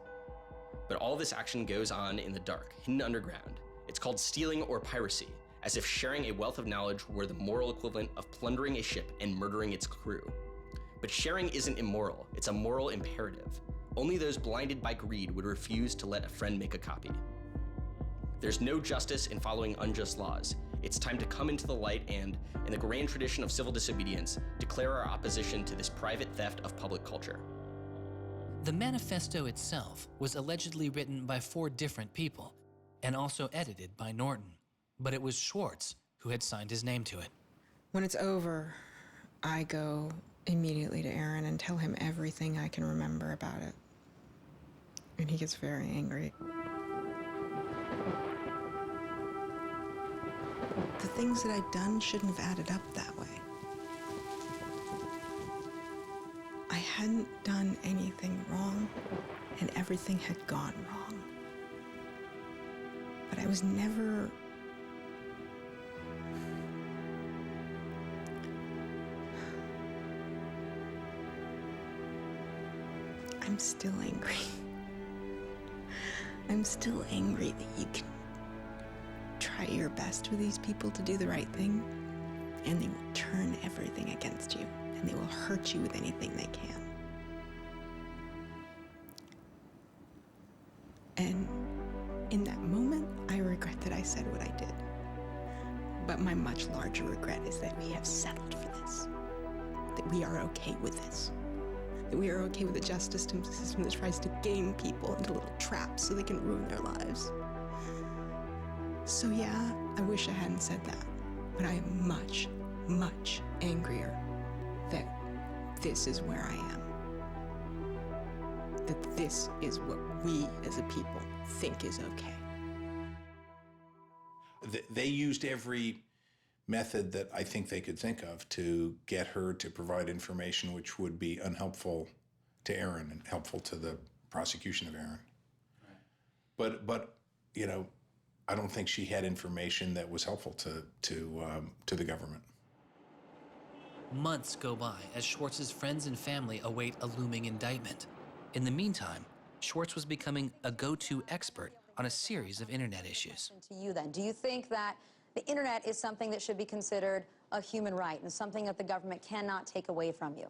But all this action goes on in the dark, hidden underground. It's called stealing or piracy, as if sharing a wealth of knowledge were the moral equivalent of plundering a ship and murdering its crew. But sharing isn't immoral, it's a moral imperative. Only those blinded by greed would refuse to let a friend make a copy. There's no justice in following unjust laws. It's time to come into the light and, in the grand tradition of civil disobedience, declare our opposition to this private theft of public culture. The manifesto itself was allegedly written by 4 different people and also edited by Norton. But it was Swartz who had signed his name to it. When it's over, I go immediately to Aaron and tell him everything I can remember about it. And he gets very angry. The things that I'd done shouldn't have added up that way. I hadn't done anything wrong, and everything had gone wrong. But I was never... I'm still angry. I'm still angry that you can try your best with these people to do the right thing, and they will turn everything against you, and they will hurt you with anything they can. And in that moment, I regret that I said what I did. But my much larger regret is that we have settled for this, that we are okay with this, that we are okay with a justice system that tries to game people into little traps so they can ruin their lives. So yeah, I wish I hadn't said that, but I am much, much angrier that this is where I am. That this is what we as a people think is okay. They used every method that I think they could think of to get her to provide information which would be unhelpful to Aaron and helpful to the prosecution of Aaron. Right. But you know, I don't think she had information that was helpful to the government. Months go by as Swartz's friends and family await a looming indictment. In the meantime, Swartz was becoming a go-to expert on a series of internet issues. To you then, do you think that the internet is something that should be considered a human right and something that the government cannot take away from you?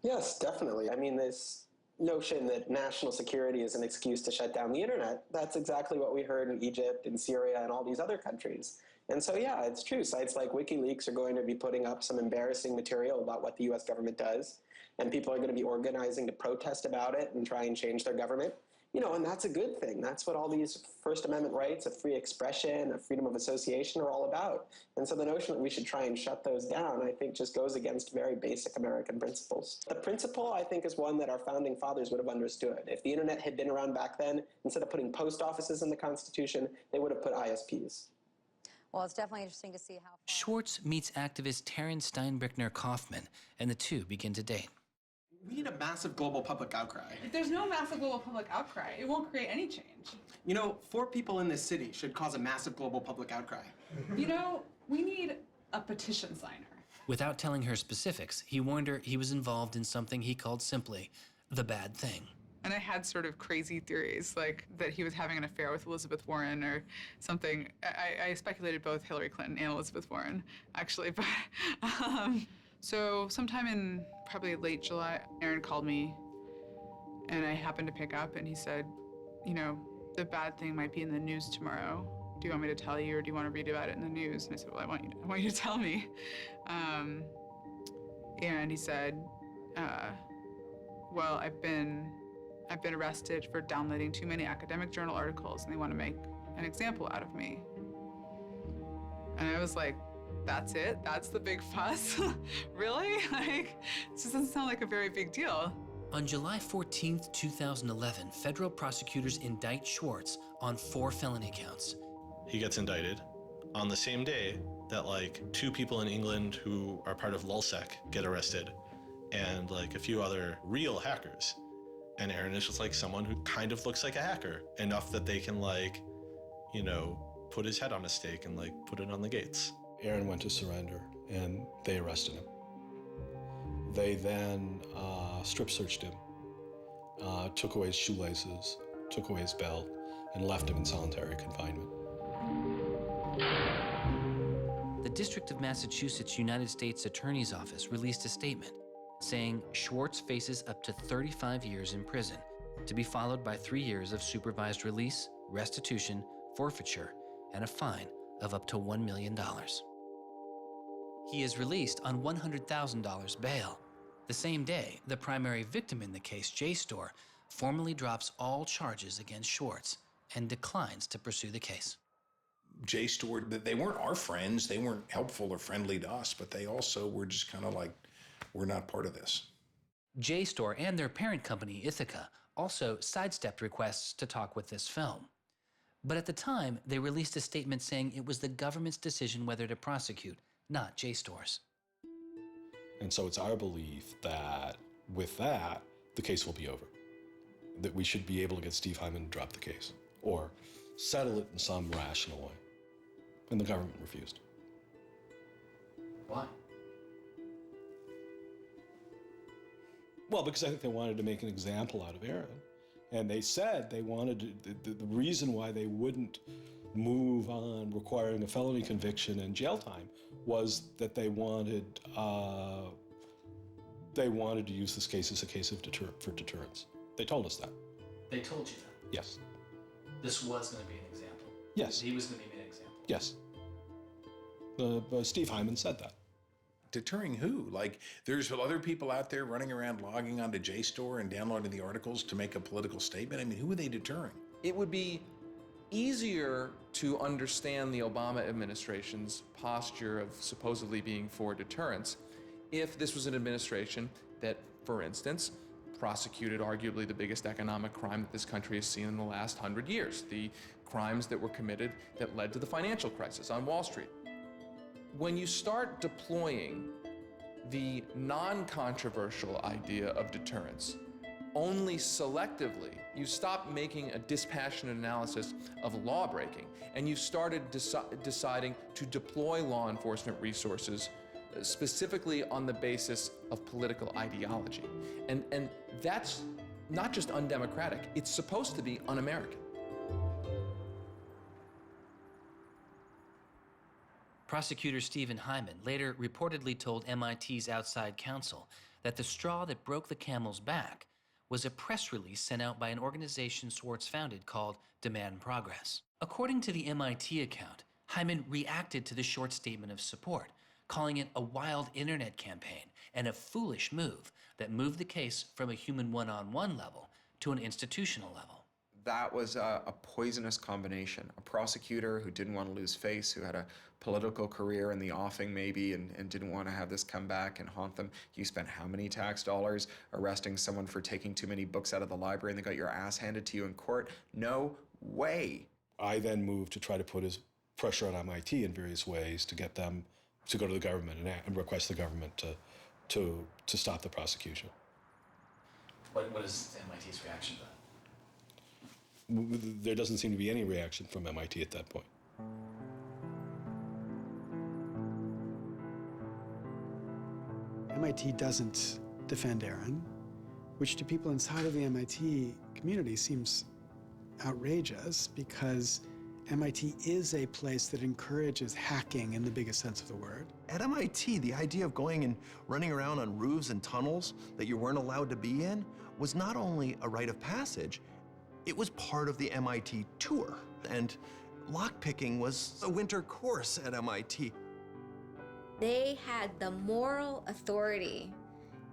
Yes, definitely. I mean, this notion that national security is an excuse to shut down the internet, that's exactly what we heard in Egypt and Syria and all these other countries. And so, yeah, it's true. Sites like WikiLeaks are going to be putting up some embarrassing material about what the U.S. government does, and people are going to be organizing to protest about it and try and change their government. You know, and that's a good thing. That's what all these First Amendment rights of free expression, of freedom of association are all about. And so the notion that we should try and shut those down, I think, just goes against very basic American principles. The principle, I think, is one that our founding fathers would have understood. If the internet had been around back then, instead of putting post offices in the Constitution, they would have put ISPs. Well, it's definitely interesting to see how Swartz meets activist Taryn Steinbrickner-Kaufman, and the two begin to date. We need a massive global public outcry. If there's no massive global public outcry, it won't create any change. You know, 4 people in this city should cause a massive global public outcry. You know, we need a petition signer. Without telling her specifics, he warned her he was involved in something he called simply the bad thing. And I had sort of crazy theories, like that he was having an affair with Elizabeth Warren or something. I speculated both Hillary Clinton and Elizabeth Warren, actually. But so sometime in probably late July, Aaron called me, and I happened to pick up, and he said, you know, the bad thing might be in the news tomorrow. Do you want me to tell you, or do you want to read about it in the news? And I said, well, I want you to tell me. And he said, well, I've been arrested for downloading too many academic journal articles, and they want to make an example out of me. And I was like, that's it? That's the big fuss? Really? Like, it just doesn't sound like a very big deal. On July 14th, 2011, federal prosecutors indict Swartz on 4 felony counts. He gets indicted on the same day that like 2 people in England who are part of LulzSec get arrested, and like a few other real hackers. And Aaron is just like someone who kind of looks like a hacker, enough that they can like, you know, put his head on a stake and like put it on the gates. Aaron went to surrender, and they arrested him. They then strip searched him, took away his shoelaces, took away his belt, and left him in solitary confinement. The District of Massachusetts United States Attorney's Office released a statement saying Swartz faces up to 35 years in prison, to be followed by 3 years of supervised release, restitution, forfeiture, and a fine of up to $1 million. He is released on $100,000 bail. The same day, the primary victim in the case, JSTOR, formally drops all charges against Swartz and declines to pursue the case. JSTOR, they weren't our friends, they weren't helpful or friendly to us, but they also were just kind of like, we're not part of this. JSTOR and their parent company, Ithaca, also sidestepped requests to talk with this film. But at the time, they released a statement saying it was the government's decision whether to prosecute, not JSTOR's. And so it's our belief that with that, the case will be over. That we should be able to get Steve Hyman to drop the case or settle it in some rational way. And the government refused. Why? Well, because I think they wanted to make an example out of Aaron. And they said they wanted to, the reason why they wouldn't move on requiring a felony conviction and jail time was that they wanted to use this case as a case of for deterrence. They told us that. They told you that? Yes. This was going to be an example? Yes. He was going to be an example? Yes. Steve Hyman said that. Deterring who? Like, there's other people out there running around logging onto JSTOR and downloading the articles to make a political statement? I mean, who are they deterring? It would be easier to understand the Obama administration's posture of supposedly being for deterrence if this was an administration that, for instance, prosecuted arguably the biggest economic crime that this country has seen in the last 100 years, the crimes that were committed that led to the financial crisis on Wall Street. When you start deploying the non-controversial idea of deterrence only selectively, you stop making a dispassionate analysis of lawbreaking, and you started deciding to deploy law enforcement resources specifically on the basis of political ideology. And that's not just undemocratic, it's supposed to be un-American. Prosecutor Stephen Hyman later reportedly told MIT's outside counsel that the straw that broke the camel's back was a press release sent out by an organization Swartz founded called Demand Progress. According to the MIT account, Hyman reacted to the short statement of support, calling it a wild internet campaign and a foolish move that moved the case from a human one-on-one level to an institutional level. That was a poisonous combination. A prosecutor who didn't want to lose face, who had a political career in the offing maybe, and didn't want to have this come back and haunt them. You spent how many tax dollars arresting someone for taking too many books out of the library and they got your ass handed to you in court? No way. I then moved to try to put pressure on MIT in various ways to get them to go to the government and request the government to stop the prosecution. What is MIT's reaction to that? There doesn't seem to be any reaction from MIT at that point. MIT doesn't defend Aaron, which to people inside of the MIT community seems outrageous because MIT is a place that encourages hacking in the biggest sense of the word. At MIT, the idea of going and running around on roofs and tunnels that you weren't allowed to be in was not only a rite of passage, it was part of the MIT tour. And lockpicking was a winter course at MIT. They had the moral authority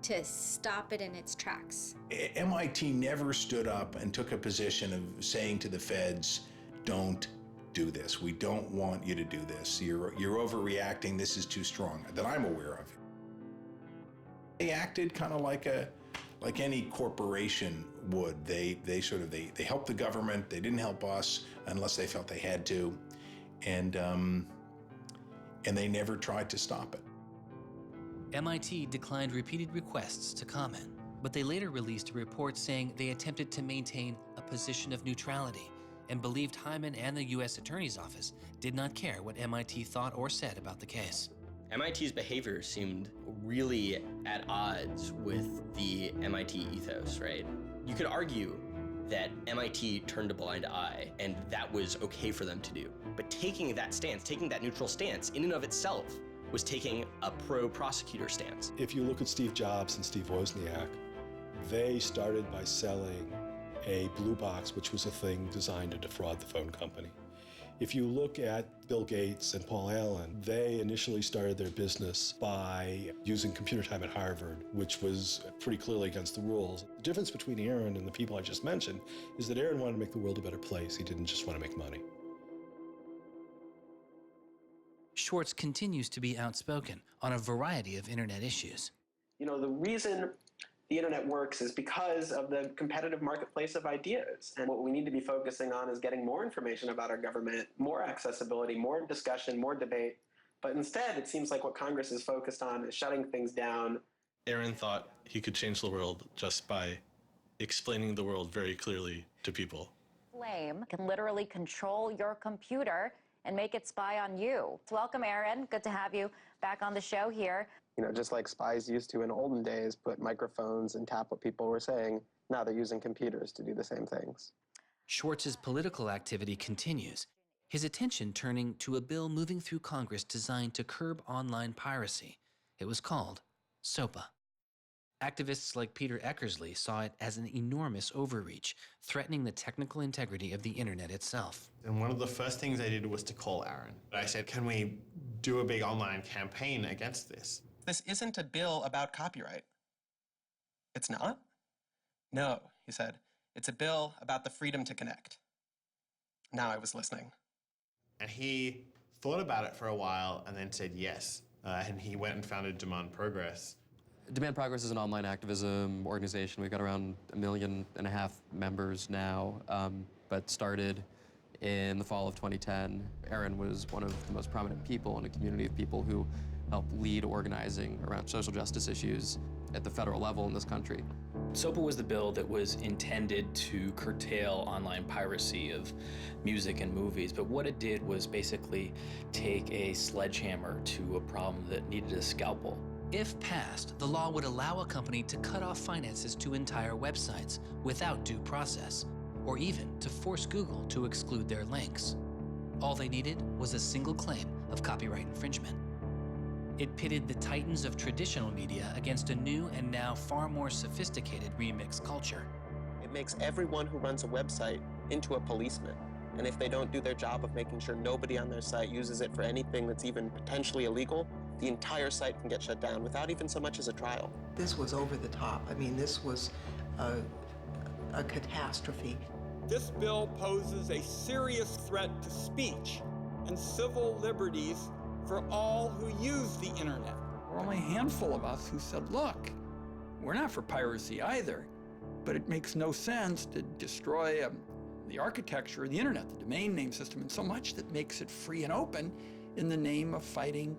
to stop it in its tracks. MIT never stood up and took a position of saying to the feds, don't do this. We don't want you to do this. You're overreacting. This is too strong, that I'm aware of. They acted kind of like any corporation would. They helped the government. They didn't help us unless they felt they had to, and they never tried to stop it. MIT declined repeated requests to comment, but they later released a report saying they attempted to maintain a position of neutrality and believed Hyman and the U.S. Attorney's Office did not care what MIT thought or said about the case. MIT's behavior seemed really at odds with the MIT ethos, right? You could argue that MIT turned a blind eye and that was okay for them to do. But taking that stance, taking that neutral stance in and of itself was taking a pro-prosecutor stance. If you look at Steve Jobs and Steve Wozniak, they started by selling a blue box, which was a thing designed to defraud the phone company. If you look at Bill Gates and Paul Allen, they initially started their business by using computer time at Harvard, which was pretty clearly against the rules. The difference between Aaron and the people I just mentioned is that Aaron wanted to make the world a better place. He didn't just want to make money. Swartz continues to be outspoken on a variety of internet issues. You know, the reason the internet works is because of the competitive marketplace of ideas. And what we need to be focusing on is getting more information about our government, more accessibility, more discussion, more debate. But instead, it seems like what Congress is focused on is shutting things down. Aaron thought he could change the world just by explaining the world very clearly to people. Flame can literally control your computer and make it spy on you. Welcome, Aaron. Good to have you back on the show here. You know, just like spies used to in olden days put microphones and tap what people were saying, now they're using computers to do the same things. Schwartz's political activity continues. his attention turning to a bill moving through Congress designed to curb online piracy. It was called SOPA. Activists like Peter Eckersley saw it as an enormous overreach, threatening the technical integrity of the internet itself. And one of the first things I did was to call Aaron. I said, can we do a big online campaign against this? This isn't a bill about copyright. It's not? No, he said. It's a bill about the freedom to connect. Now I was listening. And he thought about it for a while and then said yes. And he went and founded Demand Progress. Demand Progress is an online activism organization. We've got around 1.5 million members now, but started in the fall of 2010. Aaron was one of the most prominent people in a community of people who helped lead organizing around social justice issues at the federal level in this country. SOPA was the bill that was intended to curtail online piracy of music and movies, but what it did was basically take a sledgehammer to a problem that needed a scalpel. If passed, the law would allow a company to cut off finances to entire websites without due process, or even to force Google to exclude their links. All they needed was a single claim of copyright infringement. It pitted the titans of traditional media against a new and now far more sophisticated remix culture. It makes everyone who runs a website into a policeman. And if they don't do their job of making sure nobody on their site uses it for anything that's even potentially illegal, the entire site can get shut down without even so much as a trial. This was over the top. I mean, this was a catastrophe. This bill poses a serious threat to speech and civil liberties for all who use the internet. There were only a handful of us who said, look, we're not for piracy either, but it makes no sense to destroy the architecture of the internet, the domain name system, and so much that makes it free and open in the name of fighting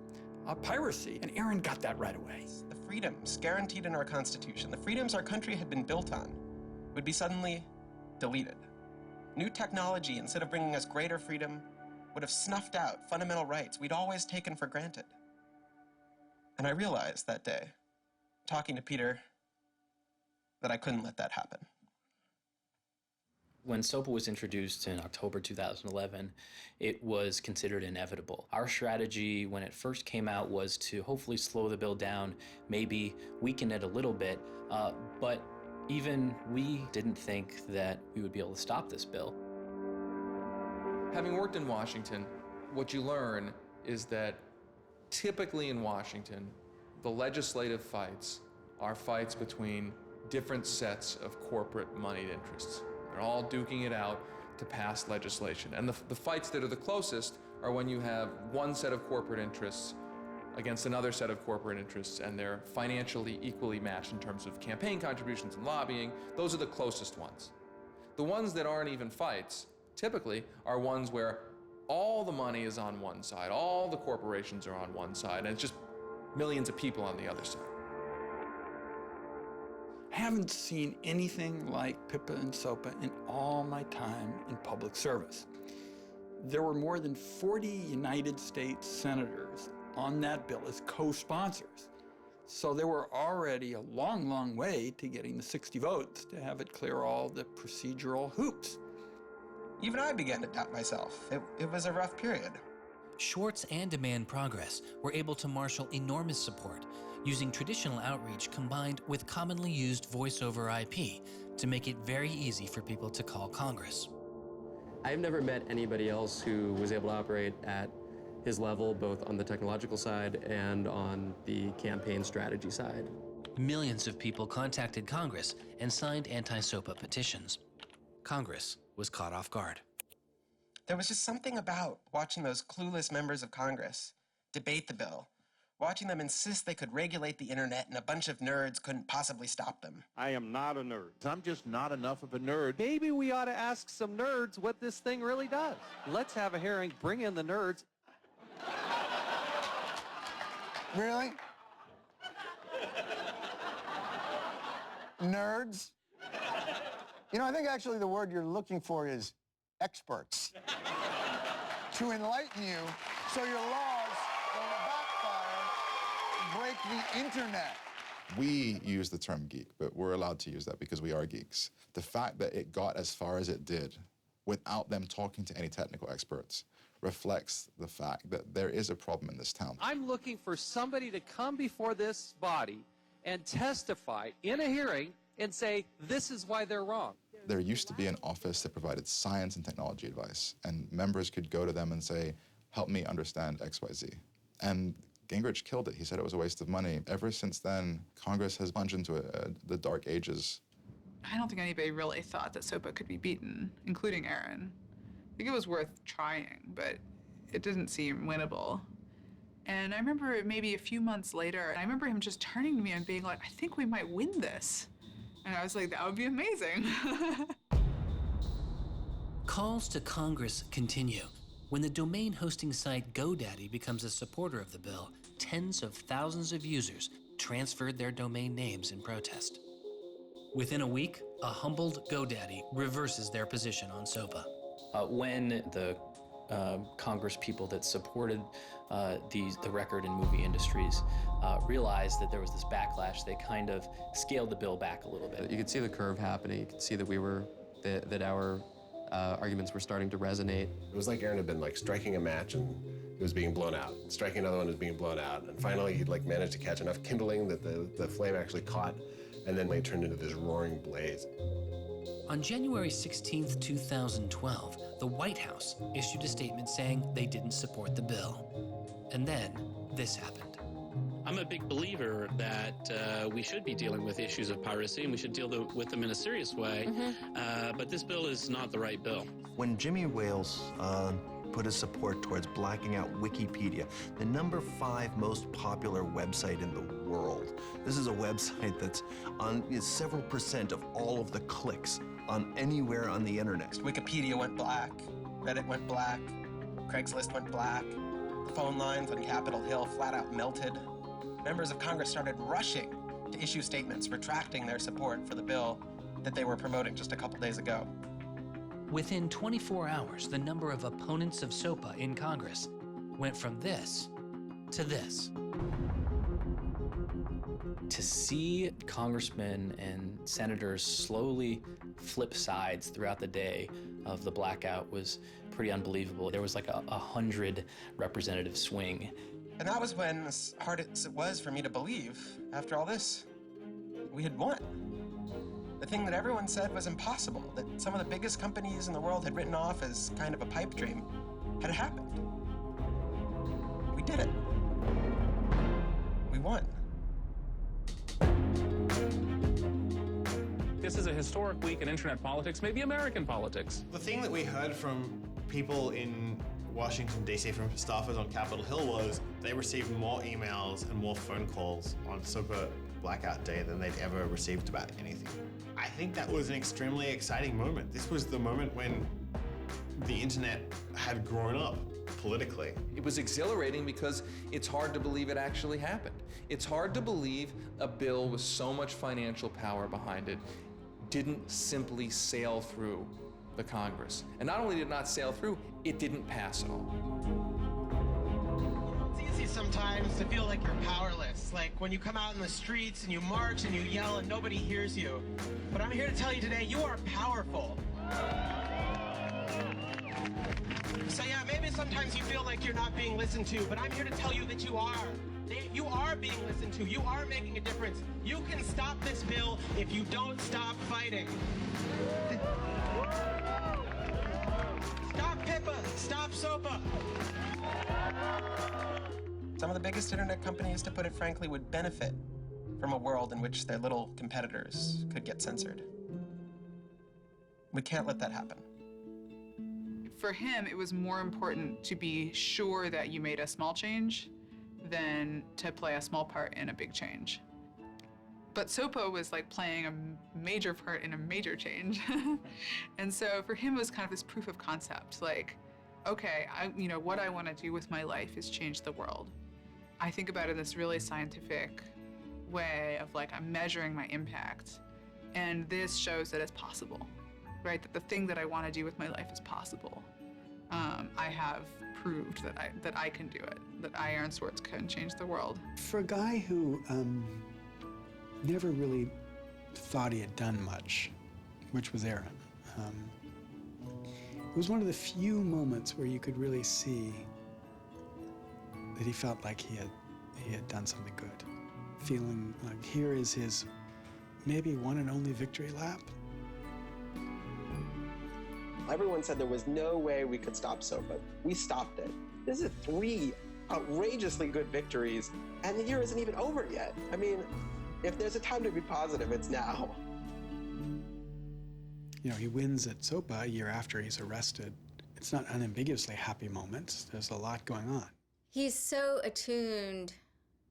piracy. And Aaron got that right away. The freedoms guaranteed in our Constitution, the freedoms our country had been built on, would be suddenly deleted. New technology, instead of bringing us greater freedom, would have snuffed out fundamental rights we'd always taken for granted. And I realized that day, talking to Peter, that I couldn't let that happen. When SOPA was introduced in October 2011, it was considered inevitable. Our strategy when it first came out was to hopefully slow the bill down, maybe weaken it a little bit, but even we didn't think that we would be able to stop this bill. Having worked in Washington, what you learn is that typically in Washington, the legislative fights are fights between different sets of corporate moneyed interests. They're all duking it out to pass legislation. And the fights that are the closest are when you have one set of corporate interests against another set of corporate interests, and they're financially equally matched in terms of campaign contributions and lobbying. Those are the closest ones. The ones that aren't even fights typically are ones where all the money is on one side, all the corporations are on one side, and it's just millions of people on the other side. Haven't seen anything like PIPA and SOPA in all my time in public service. There were more than 40 United States senators on that bill as co-sponsors. So there were already a long, long way to getting the 60 votes to have it clear all the procedural hoops. Even I began to doubt myself. It was a rough period. Swartz and Demand Progress were able to marshal enormous support, using traditional outreach combined with commonly used voice over IP to make it very easy for people to call Congress. I've never met anybody else who was able to operate at his level, both on the technological side and on the campaign strategy side. Millions of people contacted Congress and signed anti-SOPA petitions. Congress was caught off guard. There was just something about watching those clueless members of Congress debate the bill, watching them insist they could regulate the internet and a bunch of nerds couldn't possibly stop them. I am not a nerd. I'm just not enough of a nerd. Maybe we ought to ask some nerds what this thing really does. Let's have a hearing, bring in the nerds. Really? Nerds? You know, I think actually the word you're looking for is experts. To enlighten you so your laws don't backfire, break the internet. We use the term geek, but we're allowed to use that because we are geeks. The fact that it got as far as it did without them talking to any technical experts reflects the fact that there is a problem in this town. I'm looking for somebody to come before this body and testify in a hearing and say, this is why they're wrong. There used to be an office that provided science and technology advice, and members could go to them and say, help me understand XYZ. And Gingrich killed it. He said it was a waste of money. Ever since then, Congress has plunged into the dark ages. I don't think anybody really thought that SOPA could be beaten, including Aaron. I think it was worth trying, but it didn't seem winnable. And I remember maybe a few months later, I remember him just turning to me and being like, I think we might win this. And I was like, that would be amazing. Calls to Congress continue. When the domain hosting site GoDaddy becomes a supporter of the bill, tens of thousands of users transferred their domain names in protest. Within a week, a humbled GoDaddy reverses their position on SOPA. When the Congress people that supported the record and movie industries realized that there was this backlash, they kind of scaled the bill back a little bit. You could see the curve happening. You could see that that our arguments were starting to resonate. It was like Aaron had been striking a match and it was being blown out. Striking another one was being blown out. And finally he'd managed to catch enough kindling that the flame actually caught, and then it turned into this roaring blaze. On January 16th, 2012, the White House issued a statement saying they didn't support the bill. And then this happened. I'm a big believer that we should be dealing with issues of piracy and we should deal with them in a serious way. But this bill is not the right bill. When Jimmy Wales put his support towards blacking out Wikipedia, the #5 most popular website in the world. This is a website that's on several % of all of the clicks on anywhere on the internet. Wikipedia went black, Reddit went black, Craigslist went black, the phone lines on Capitol Hill flat out melted. Members of Congress started rushing to issue statements retracting their support for the bill that they were promoting just a couple days ago. Within 24 hours, the number of opponents of SOPA in Congress went from this to this. To see congressmen and senators slowly flip sides throughout the day of the blackout was pretty unbelievable. There was like a 100 representative swing. And that was when, as hard as it was for me to believe, after all this, we had won. The thing that everyone said was impossible, that some of the biggest companies in the world had written off as kind of a pipe dream, had happened. We did it. We won. This is a historic week in internet politics, maybe American politics. The thing that we heard from people in Washington, D.C., from staffers on Capitol Hill was they received more emails and more phone calls on SOPA blackout day than they'd ever received about anything. I think that was an extremely exciting moment. This was the moment when the internet had grown up politically. It was exhilarating because it's hard to believe it actually happened. It's hard to believe a bill with so much financial power behind it didn't simply sail through the Congress. And not only did it not sail through, it didn't pass at all. It's easy sometimes to feel like you're powerless, like when you come out in the streets and you march and you yell and nobody hears you. But I'm here to tell you today, you are powerful. So yeah, maybe sometimes you feel like you're not being listened to, but I'm here to tell you that you are. You are being listened to. You are making a difference. You can stop this bill if you don't stop fighting. Stop PIPA. Stop SOPA. Some of the biggest internet companies, to put it frankly, would benefit from a world in which their little competitors could get censored. We can't let that happen. For him, it was more important to be sure that you made a small change than to play a small part in a big change. But SOPA was like playing a major part in a major change. And so for him, it was kind of this proof of concept, like, okay, what I want to do with my life is change the world. I think about it in this really scientific way of like, I'm measuring my impact. And this shows that it's possible, right? That the thing that I want to do with my life is possible. I have proved that I can do it, that Aaron Swartz can change the world. For a guy who never really thought he had done much, which was Aaron, It was one of the few moments where you could really see that he felt like he had done something good. Feeling like here is his maybe one and only victory lap. Everyone said there was no way we could stop SOPA. We stopped it. This is 3 outrageously good victories, and the year isn't even over yet. I mean, if there's a time to be positive, it's now. You know, he wins at SOPA a year after he's arrested. It's not unambiguously happy moments. There's a lot going on. He's so attuned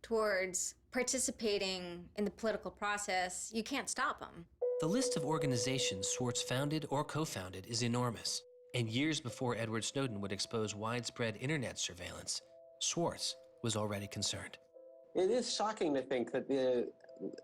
towards participating in the political process, you can't stop him. The list of organizations Swartz founded or co-founded is enormous. And years before Edward Snowden would expose widespread internet surveillance, Swartz was already concerned. It is shocking to think that the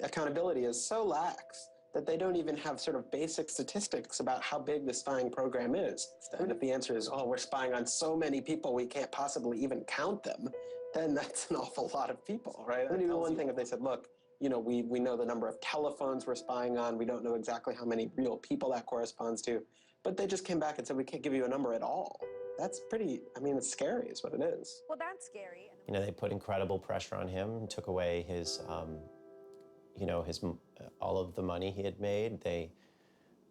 accountability is so lax that they don't even have sort of basic statistics about how big the spying program is. And if the answer is, oh, we're spying on so many people we can't possibly even count them, then that's an awful lot of people, right? I mean, one thing if they said, look, you know, we know the number of telephones we're spying on, we don't know exactly how many real people that corresponds to, but they just came back and said, we can't give you a number at all. That's pretty, I mean, it's scary is what it is. Well, that's scary. You know, they put incredible pressure on him, took away his, you know, all of the money he had made. They,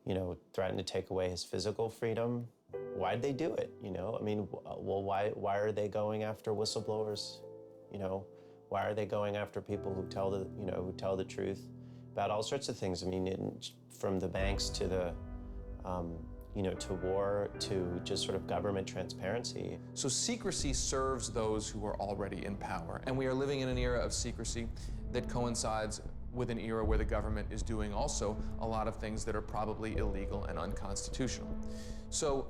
you know, threatened to take away his physical freedom. Why'd they do it? You know, I mean, well, why are they going after whistleblowers? You know, why are they going after people who tell the truth about all sorts of things? I mean, from the banks to the, you know, to war, to just sort of government transparency. So secrecy serves those who are already in power. And we are living in an era of secrecy that coincides with an era where the government is doing also a lot of things that are probably illegal and unconstitutional. So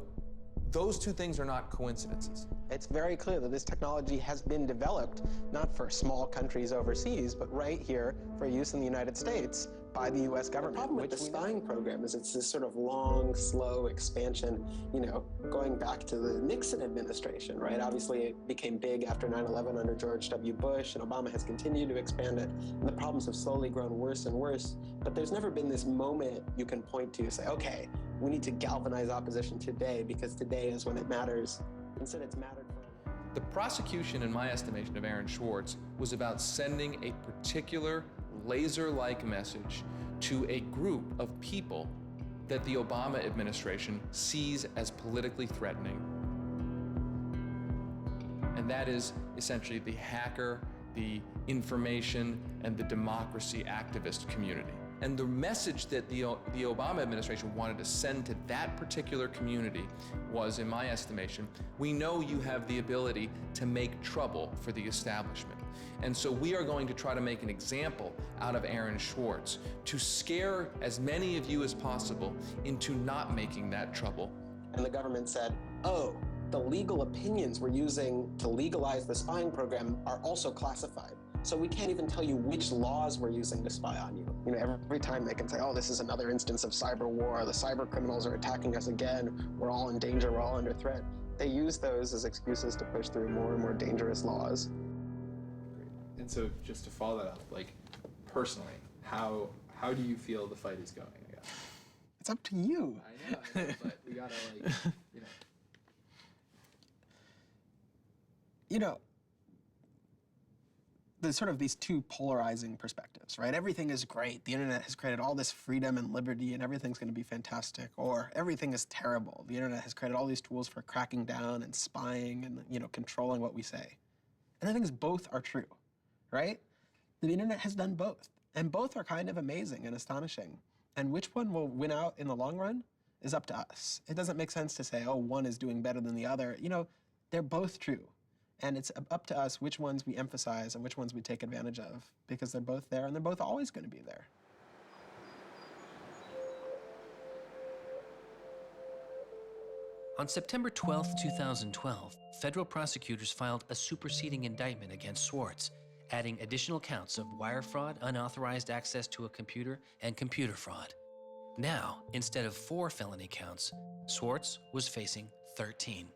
those two things are not coincidences. It's very clear that this technology has been developed not for small countries overseas, but right here for use in the United States by the U.S. government. The problem with the spying program is it's this sort of long, slow expansion, you know, going back to the Nixon administration, right? Obviously, it became big after 9/11 under George W. Bush, and Obama has continued to expand it, and the problems have slowly grown worse and worse. But there's never been this moment you can point to say, okay, we need to galvanize opposition today because today is when it matters. Instead, it's mattered for. The prosecution, in my estimation, of Aaron Swartz was about sending a particular laser-like message to a group of people that the Obama administration sees as politically threatening. And that is essentially the hacker, the information, and the democracy activist community. And the message that the Obama administration wanted to send to that particular community was, in my estimation, we know you have the ability to make trouble for the establishment. And so we are going to try to make an example out of Aaron Swartz to scare as many of you as possible into not making that trouble. And the government said, oh, the legal opinions we're using to legalize the spying program are also classified. So we can't even tell you which laws we're using to spy on you. You know, every time they can say, oh, this is another instance of cyber war, the cyber criminals are attacking us again, we're all in danger, we're all under threat. They use those as excuses to push through more and more dangerous laws. And so just to follow that up, like personally, how do you feel the fight is going, I guess? It's up to you. I know, but we gotta like, you know. You know, there's sort of these two polarizing perspectives, right? Everything is great. The internet has created all this freedom and liberty and everything's going to be fantastic. Or everything is terrible. The internet has created all these tools for cracking down and spying and, you know, controlling what we say. And I think both are true, right? The internet has done both. And both are kind of amazing and astonishing. And which one will win out in the long run is up to us. It doesn't make sense to say, oh, one is doing better than the other. You know, they're both true. And it's up to us which ones we emphasize and which ones we take advantage of, because they're both there and they're both always going to be there. On September 12, 2012, federal prosecutors filed a superseding indictment against Swartz, adding additional counts of wire fraud, unauthorized access to a computer, and computer fraud. Now, instead of 4 felony counts, Swartz was facing 13.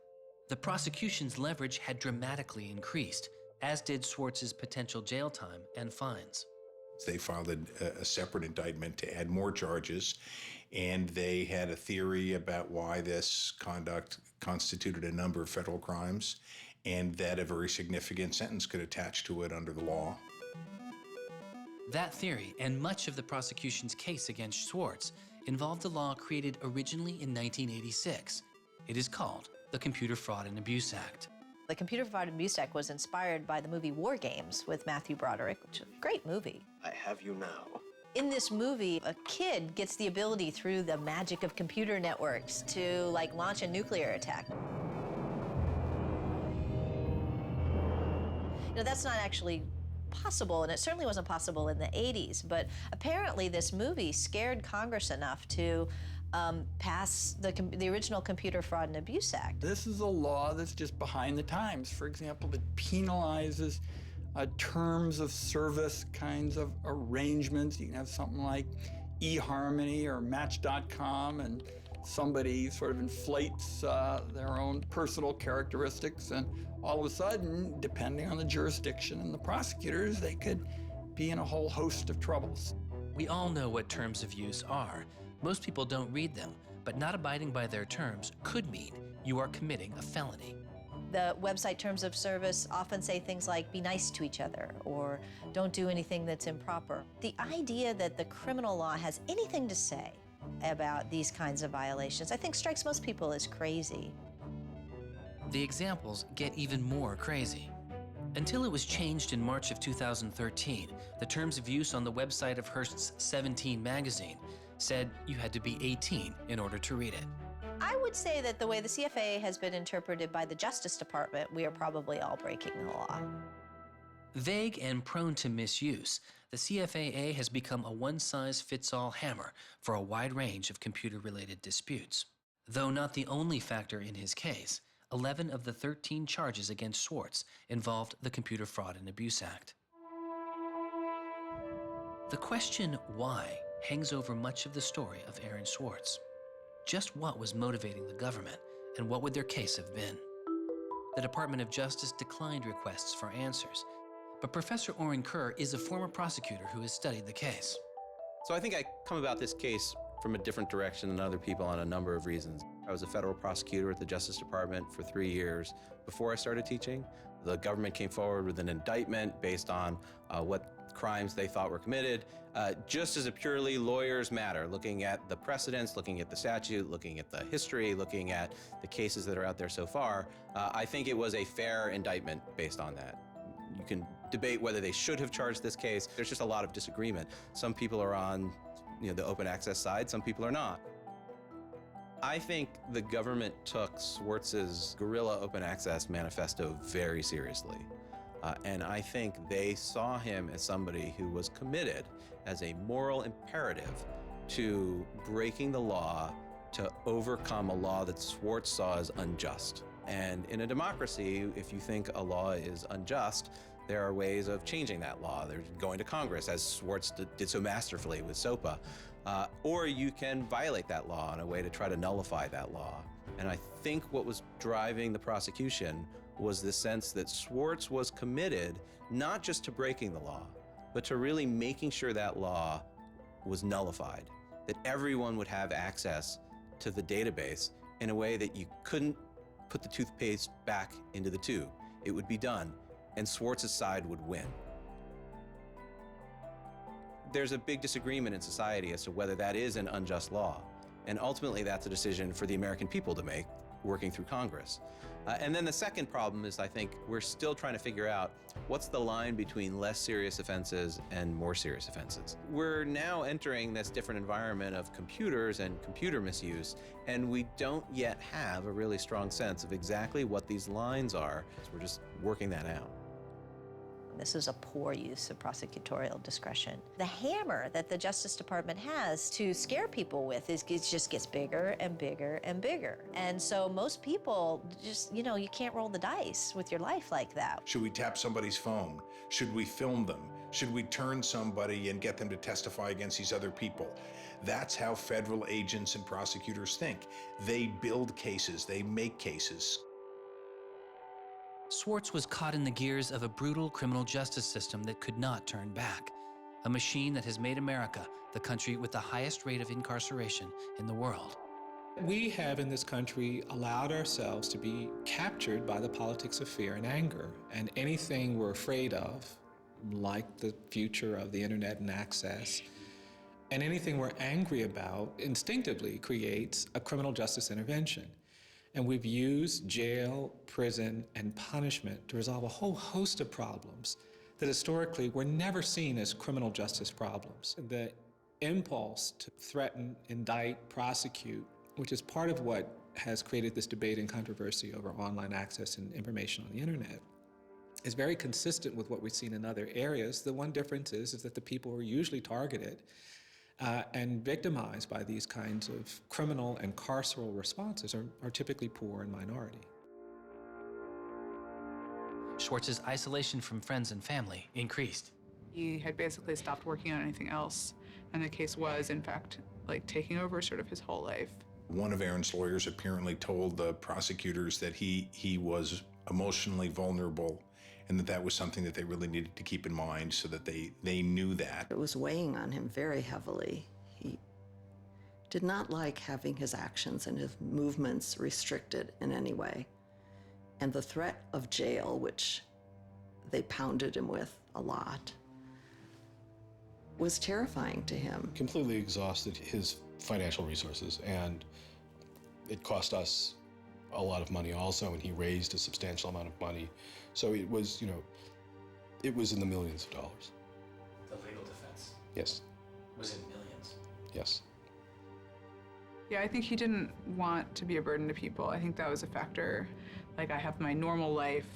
The prosecution's leverage had dramatically increased, as did Swartz's potential jail time and fines. They filed a separate indictment to add more charges, and they had a theory about why this conduct constituted a number of federal crimes, and that a very significant sentence could attach to it under the law. That theory, and much of the prosecution's case against Swartz, involved a law created originally in 1986. It is called the Computer Fraud and Abuse Act. The Computer Fraud and Abuse Act was inspired by the movie War Games with Matthew Broderick, which is a great movie. I have you now. In this movie, a kid gets the ability through the magic of computer networks to launch a nuclear attack. That's not actually possible, and it certainly wasn't possible in the 80s, but apparently this movie scared Congress enough to pass the original Computer Fraud and Abuse Act. This is a law that's just behind the times. For example, it penalizes terms of service kinds of arrangements. You can have something like eHarmony or Match.com, and somebody sort of inflates their own personal characteristics, and all of a sudden, depending on the jurisdiction and the prosecutors, they could be in a whole host of troubles. We all know what terms of use are. Most people don't read them, but not abiding by their terms could mean you are committing a felony. The website terms of service often say things like, be nice to each other, or don't do anything that's improper. The idea that the criminal law has anything to say about these kinds of violations, I think strikes most people as crazy. The examples get even more crazy. Until it was changed in March of 2013, the terms of use on the website of Hearst's 17 magazine said you had to be 18 in order to read it. I would say that the way the CFA has been interpreted by the Justice Department, we are probably all breaking the law. Vague and prone to misuse, the CFAA has become a one-size-fits-all hammer for a wide range of computer-related disputes. Though not the only factor in his case, 11 of the 13 charges against Swartz involved the Computer Fraud and Abuse Act. The question why hangs over much of the story of Aaron Swartz. Just what was motivating the government, and what would their case have been? The Department of Justice declined requests for answers, but Professor Oren Kerr is a former prosecutor who has studied the case. So I think I come about this case from a different direction than other people on a number of reasons. I was a federal prosecutor at the Justice Department for 3 years before I started teaching. The government came forward with an indictment based on what crimes they thought were committed, just as a purely lawyers matter, looking at the precedents, looking at the statute, looking at the history, looking at the cases that are out there so far. I think it was a fair indictment based on that. You can debate whether they should have charged this case. There's just a lot of disagreement. Some people are on the open access side, some people are not. I think the government took Swartz's guerrilla open access manifesto very seriously. And I think they saw him as somebody who was committed as a moral imperative to breaking the law to overcome a law that Swartz saw as unjust. And in a democracy, if you think a law is unjust, there are ways of changing that law. There's going to Congress, as Swartz did so masterfully with SOPA. Or you can violate that law in a way to try to nullify that law. And I think what was driving the prosecution was the sense that Swartz was committed not just to breaking the law, but to really making sure that law was nullified, that everyone would have access to the database in a way that you couldn't put the toothpaste back into the tube. It would be done, and Swartz's side would win. There's a big disagreement in society as to whether that is an unjust law, and ultimately that's a decision for the American people to make, working through Congress. And then the second problem is, I think, we're still trying to figure out what's the line between less serious offenses and more serious offenses. We're now entering this different environment of computers and computer misuse, and we don't yet have a really strong sense of exactly what these lines are. So we're just working that out. This is a poor use of prosecutorial discretion. The hammer that the Justice Department has to scare people with it just gets bigger and bigger and bigger. And so most people just, you can't roll the dice with your life like that. Should we tap somebody's phone? Should we film them? Should we turn somebody and get them to testify against these other people? That's how federal agents and prosecutors think. They build cases, they make cases. Swartz was caught in the gears of a brutal criminal justice system that could not turn back. a machine that has made America the country with the highest rate of incarceration in the world. We have in this country allowed ourselves to be captured by the politics of fear and anger, and anything we're afraid of, like the future of the internet and access, and anything we're angry about instinctively creates a criminal justice intervention. And we've used jail, prison, and punishment to resolve a whole host of problems that historically were never seen as criminal justice problems. The impulse to threaten, indict, prosecute, which is part of what has created this debate and controversy over online access and information on the internet, is very consistent with what we've seen in other areas. The one difference is that the people who are usually targeted and victimized by these kinds of criminal and carceral responses are typically poor and minority. Swartz's isolation from friends and family increased. He had basically stopped working on anything else, and the case was, in fact, like taking over sort of his whole life. One of Aaron's lawyers apparently told the prosecutors that he was emotionally vulnerable and that was something that they really needed to keep in mind so that they knew that. It was weighing on him very heavily. He did not like having his actions and his movements restricted in any way. And the threat of jail, which they pounded him with a lot, was terrifying to him. Completely exhausted his financial resources, and it cost us a lot of money also, and he raised a substantial amount of money. So it was, it was in the millions of dollars. The legal defense Yes, was in millions. yes. Yeah, I think he didn't want to be a burden to people. I think that was a factor. Like, I have my normal life,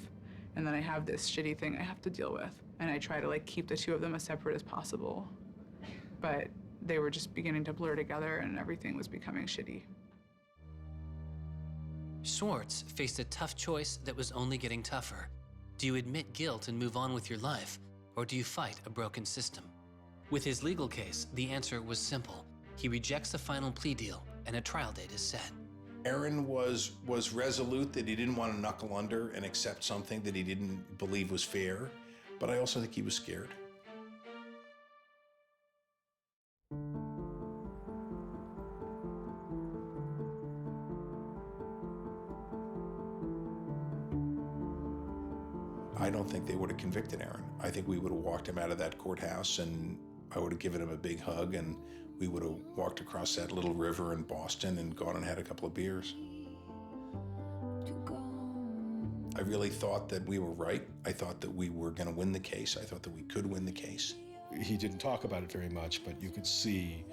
and then I have this shitty thing I have to deal with. And I try to keep the two of them as separate as possible. But they were just beginning to blur together, and everything was becoming shitty. Swartz faced a tough choice that was only getting tougher. Do you admit guilt and move on with your life, or do you fight a broken system? With his legal case, the answer was simple. He rejects the final plea deal, and a trial date is set. Aaron was resolute that he didn't want to knuckle under and accept something that he didn't believe was fair, but I also think he was scared. I don't think they would have convicted Aaron. I think we would have walked him out of that courthouse, and I would have given him a big hug, and we would have walked across that little river in Boston and gone and had a couple of beers. I really thought that we were right. I thought that we were going to win the case. I thought that we could win the case. He didn't talk about it very much, but you could see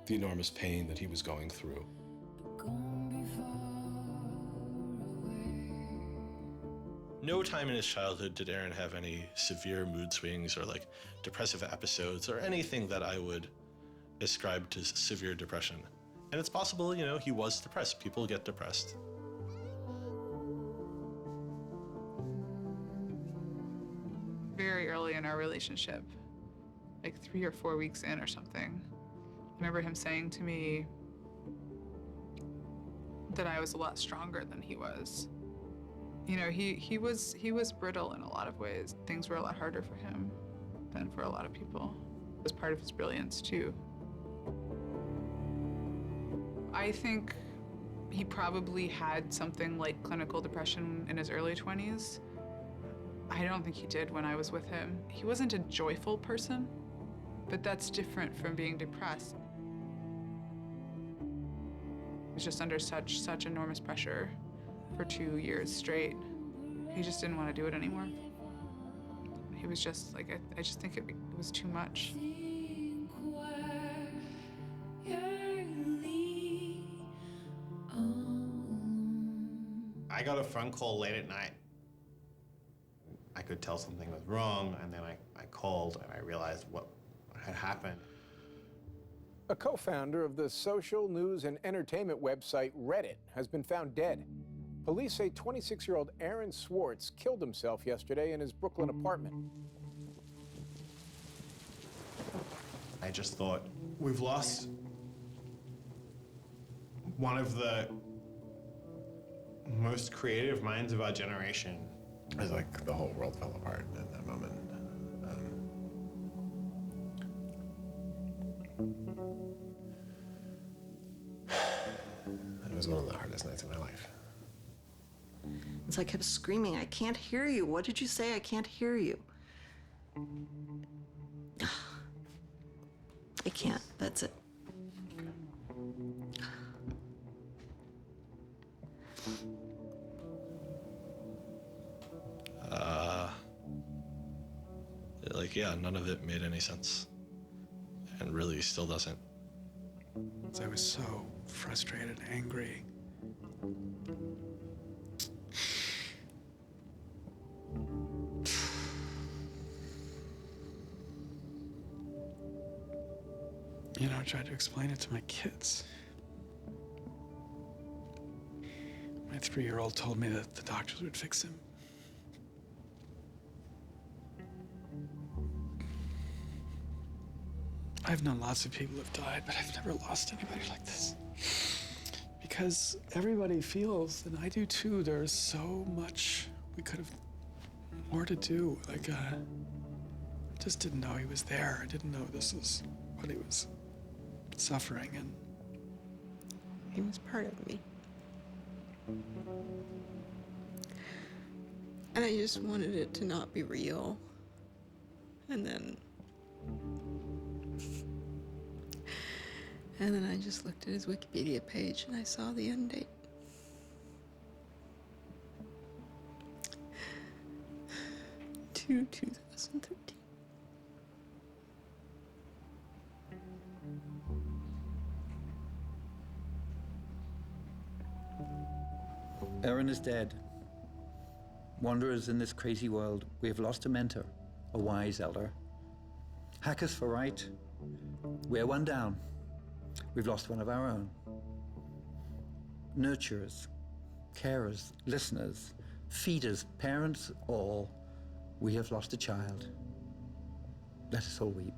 the enormous pain that he was going through. No time in his childhood did Aaron have any severe mood swings or depressive episodes or anything that I would ascribe to severe depression. And it's possible, he was depressed. People get depressed. Very early in our relationship, 3 or 4 weeks in or something, I remember him saying to me that I was a lot stronger than he was. He was brittle in a lot of ways. Things were a lot harder for him than for a lot of people. It was part of his brilliance, too. I think he probably had something like clinical depression in his early 20s. I don't think he did when I was with him. He wasn't a joyful person, but that's different from being depressed. He was just under such enormous pressure for 2 years straight. He just didn't want to do it anymore. He was just I just think it was too much. I got a phone call late at night. I could tell something was wrong, and then I called and I realized what had happened. A co-founder of the social news and entertainment website Reddit has been found dead. Police say 26-year-old Aaron Swartz killed himself yesterday in his Brooklyn apartment. I just thought, we've lost one of the most creative minds of our generation. It was the whole world fell apart at that moment. It was one of the hardest nights of my life. As I kept screaming, I can't hear you. What did you say? I can't hear you. I can't. That's it. Like, yeah, none of it made any sense. And really still doesn't. I was so frustrated, angry. You know, I tried to explain it to my kids. My 3-year-old told me that the doctors would fix him. I've known lots of people who've died, but I've never lost anybody like this. Because everybody feels, and I do too, there's so much we could have more to do. Like, I just didn't know he was there. I didn't know this was what he was suffering, and he was part of me. And I just wanted it to not be real. And then I just looked at his Wikipedia page and I saw the end date. To 2013. Aaron is dead. Wanderers in this crazy world, we have lost a mentor, a wise elder. Hackers for right, we're one down. We've lost one of our own. Nurturers, carers, listeners, feeders, parents, all, we have lost a child. Let us all weep.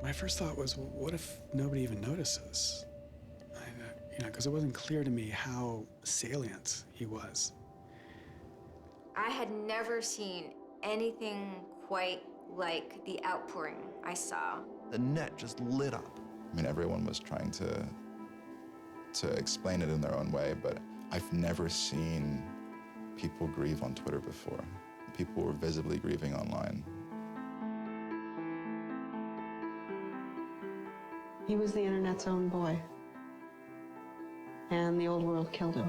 my first thought was, well, what if nobody even notices? Because it wasn't clear to me how salient he was. I had never seen anything quite like the outpouring I saw. The net just lit up. I mean, everyone was trying to explain it in their own way, but I've never seen people grieve on Twitter before. People were visibly grieving online. He was the internet's own boy, and the old world killed him.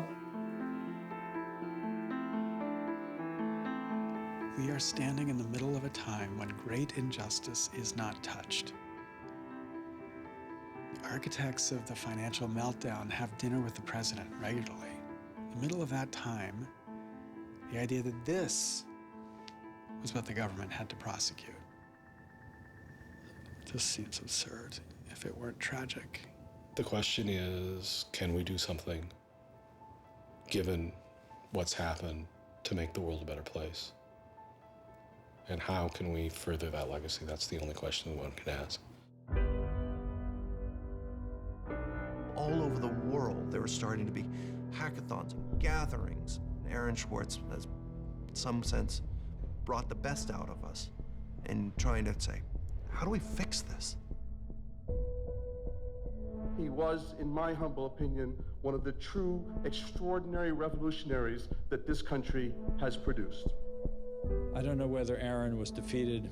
We are standing in the middle of a time when great injustice is not touched. The architects of the financial meltdown have dinner with the president regularly. In the middle of that time, the idea that this was what the government had to prosecute just seems absurd if it weren't tragic. The question is, can we do something, given what's happened, to make the world a better place? And how can we further that legacy? That's the only question one can ask. All over the world, there were starting to be hackathons and gatherings. Aaron Swartz has, in some sense, brought the best out of us in trying to say, how do we fix this? He was, in my humble opinion, one of the true extraordinary revolutionaries that this country has produced. I don't know whether Aaron was defeated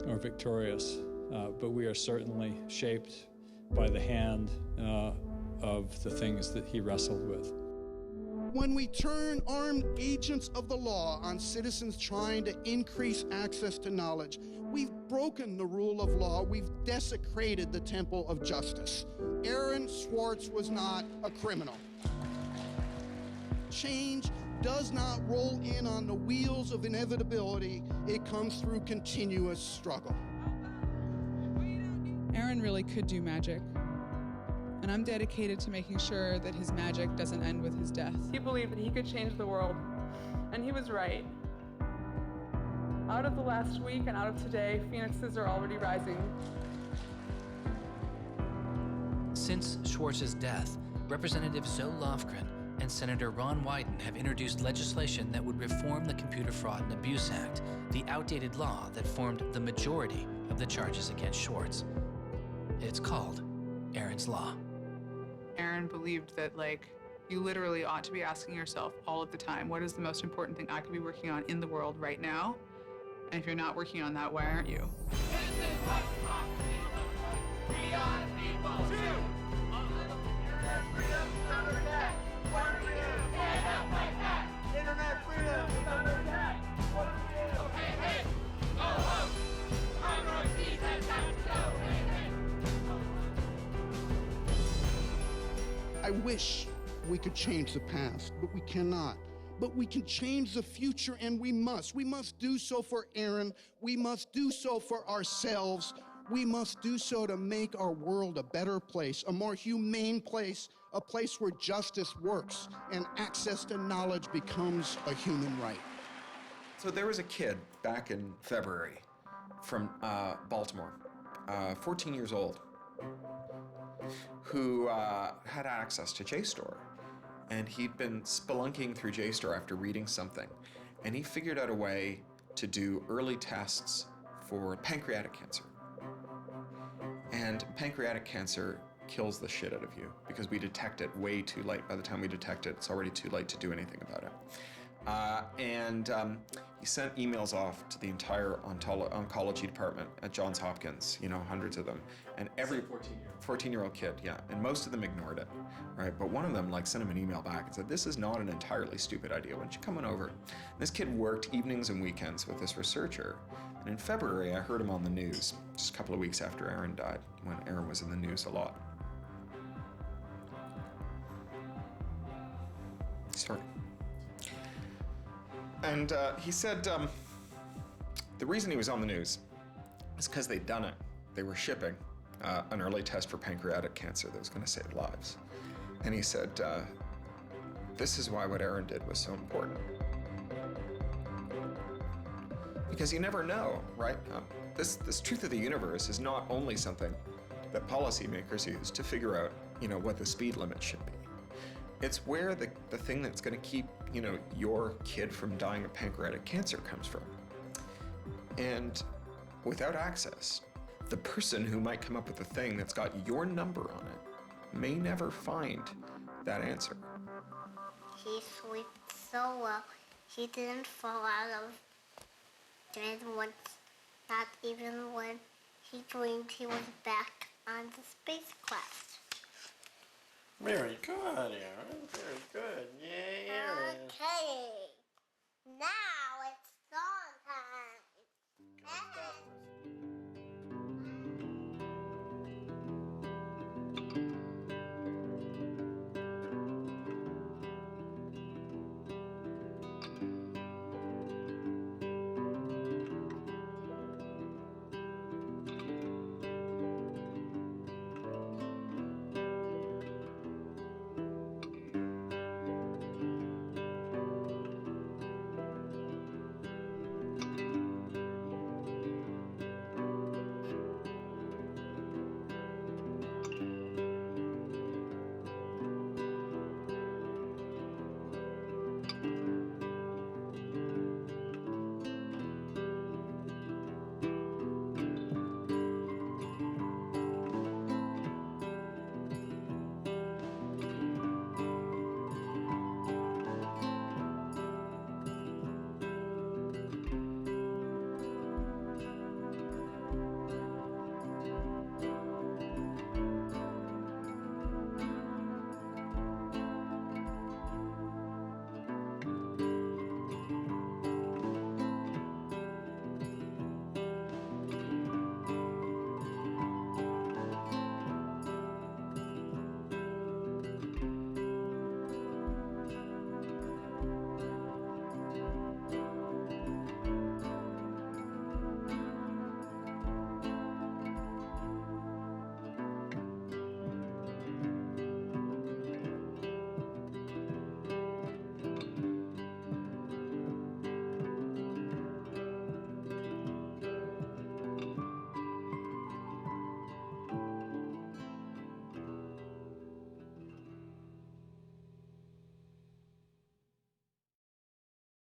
or victorious, but we are certainly shaped by the hand of the things that he wrestled with. When we turn armed agents of the law on citizens trying to increase access to knowledge, we've broken the rule of law, we've desecrated the temple of justice. Aaron Swartz was not a criminal. Change does not roll in on the wheels of inevitability, it comes through continuous struggle. Aaron really could do magic. And I'm dedicated to making sure that his magic doesn't end with his death. He believed that he could change the world, and he was right. Out of the last week and out of today, phoenixes are already rising. Since Schwartz's death, Representative Zoe Lofgren, and Senator Ron Wyden have introduced legislation that would reform the Computer Fraud and Abuse Act, the outdated law that formed the majority of the charges against Swartz. It's called Aaron's Law. Aaron believed that, like, you literally ought to be asking yourself all of the time, what is the most important thing I could be working on in the world right now? And if you're not working on that, why aren't you? I wish we could change the past, but we cannot. But we can change the future, and we must. We must do so for Aaron. We must do so for ourselves. We must do so to make our world a better place, a more humane place, a place where justice works and access to knowledge becomes a human right. So there was a kid back in February from Baltimore, 14 years old, who had access to JSTOR. And he'd been spelunking through JSTOR after reading something. And he figured out a way to do early tests for pancreatic cancer. And pancreatic cancer kills the shit out of you because we detect it way too late. By the time we detect it, it's already too late to do anything about it. He sent emails off to the entire oncology department at Johns Hopkins, you know, hundreds of them. And every 14-year-old kid, yeah. And most of them ignored it, right? But one of them sent him an email back and said, this is not an entirely stupid idea. Why don't you come on over? And this kid worked evenings and weekends with this researcher. And in February, I heard him on the news, just a couple of weeks after Aaron died, when Aaron was in the news a lot. Sorry. And he said the reason he was on the news is because they'd done it. They were shipping an early test for pancreatic cancer that was going to save lives. And he said, this is why what Aaron did was so important. Because you never know, right? This truth of the universe is not only something that policymakers use to figure out, what the speed limit should be. It's where the thing that's going to keep, your kid from dying of pancreatic cancer comes from. And without access, the person who might come up with the thing that's got your number on it may never find that answer. He slept so well, he didn't fall out of bed once, not even when he dreamed he was back on the spacecraft. Very good, Aaron. Very good. Yay, Aaron. Okay. Now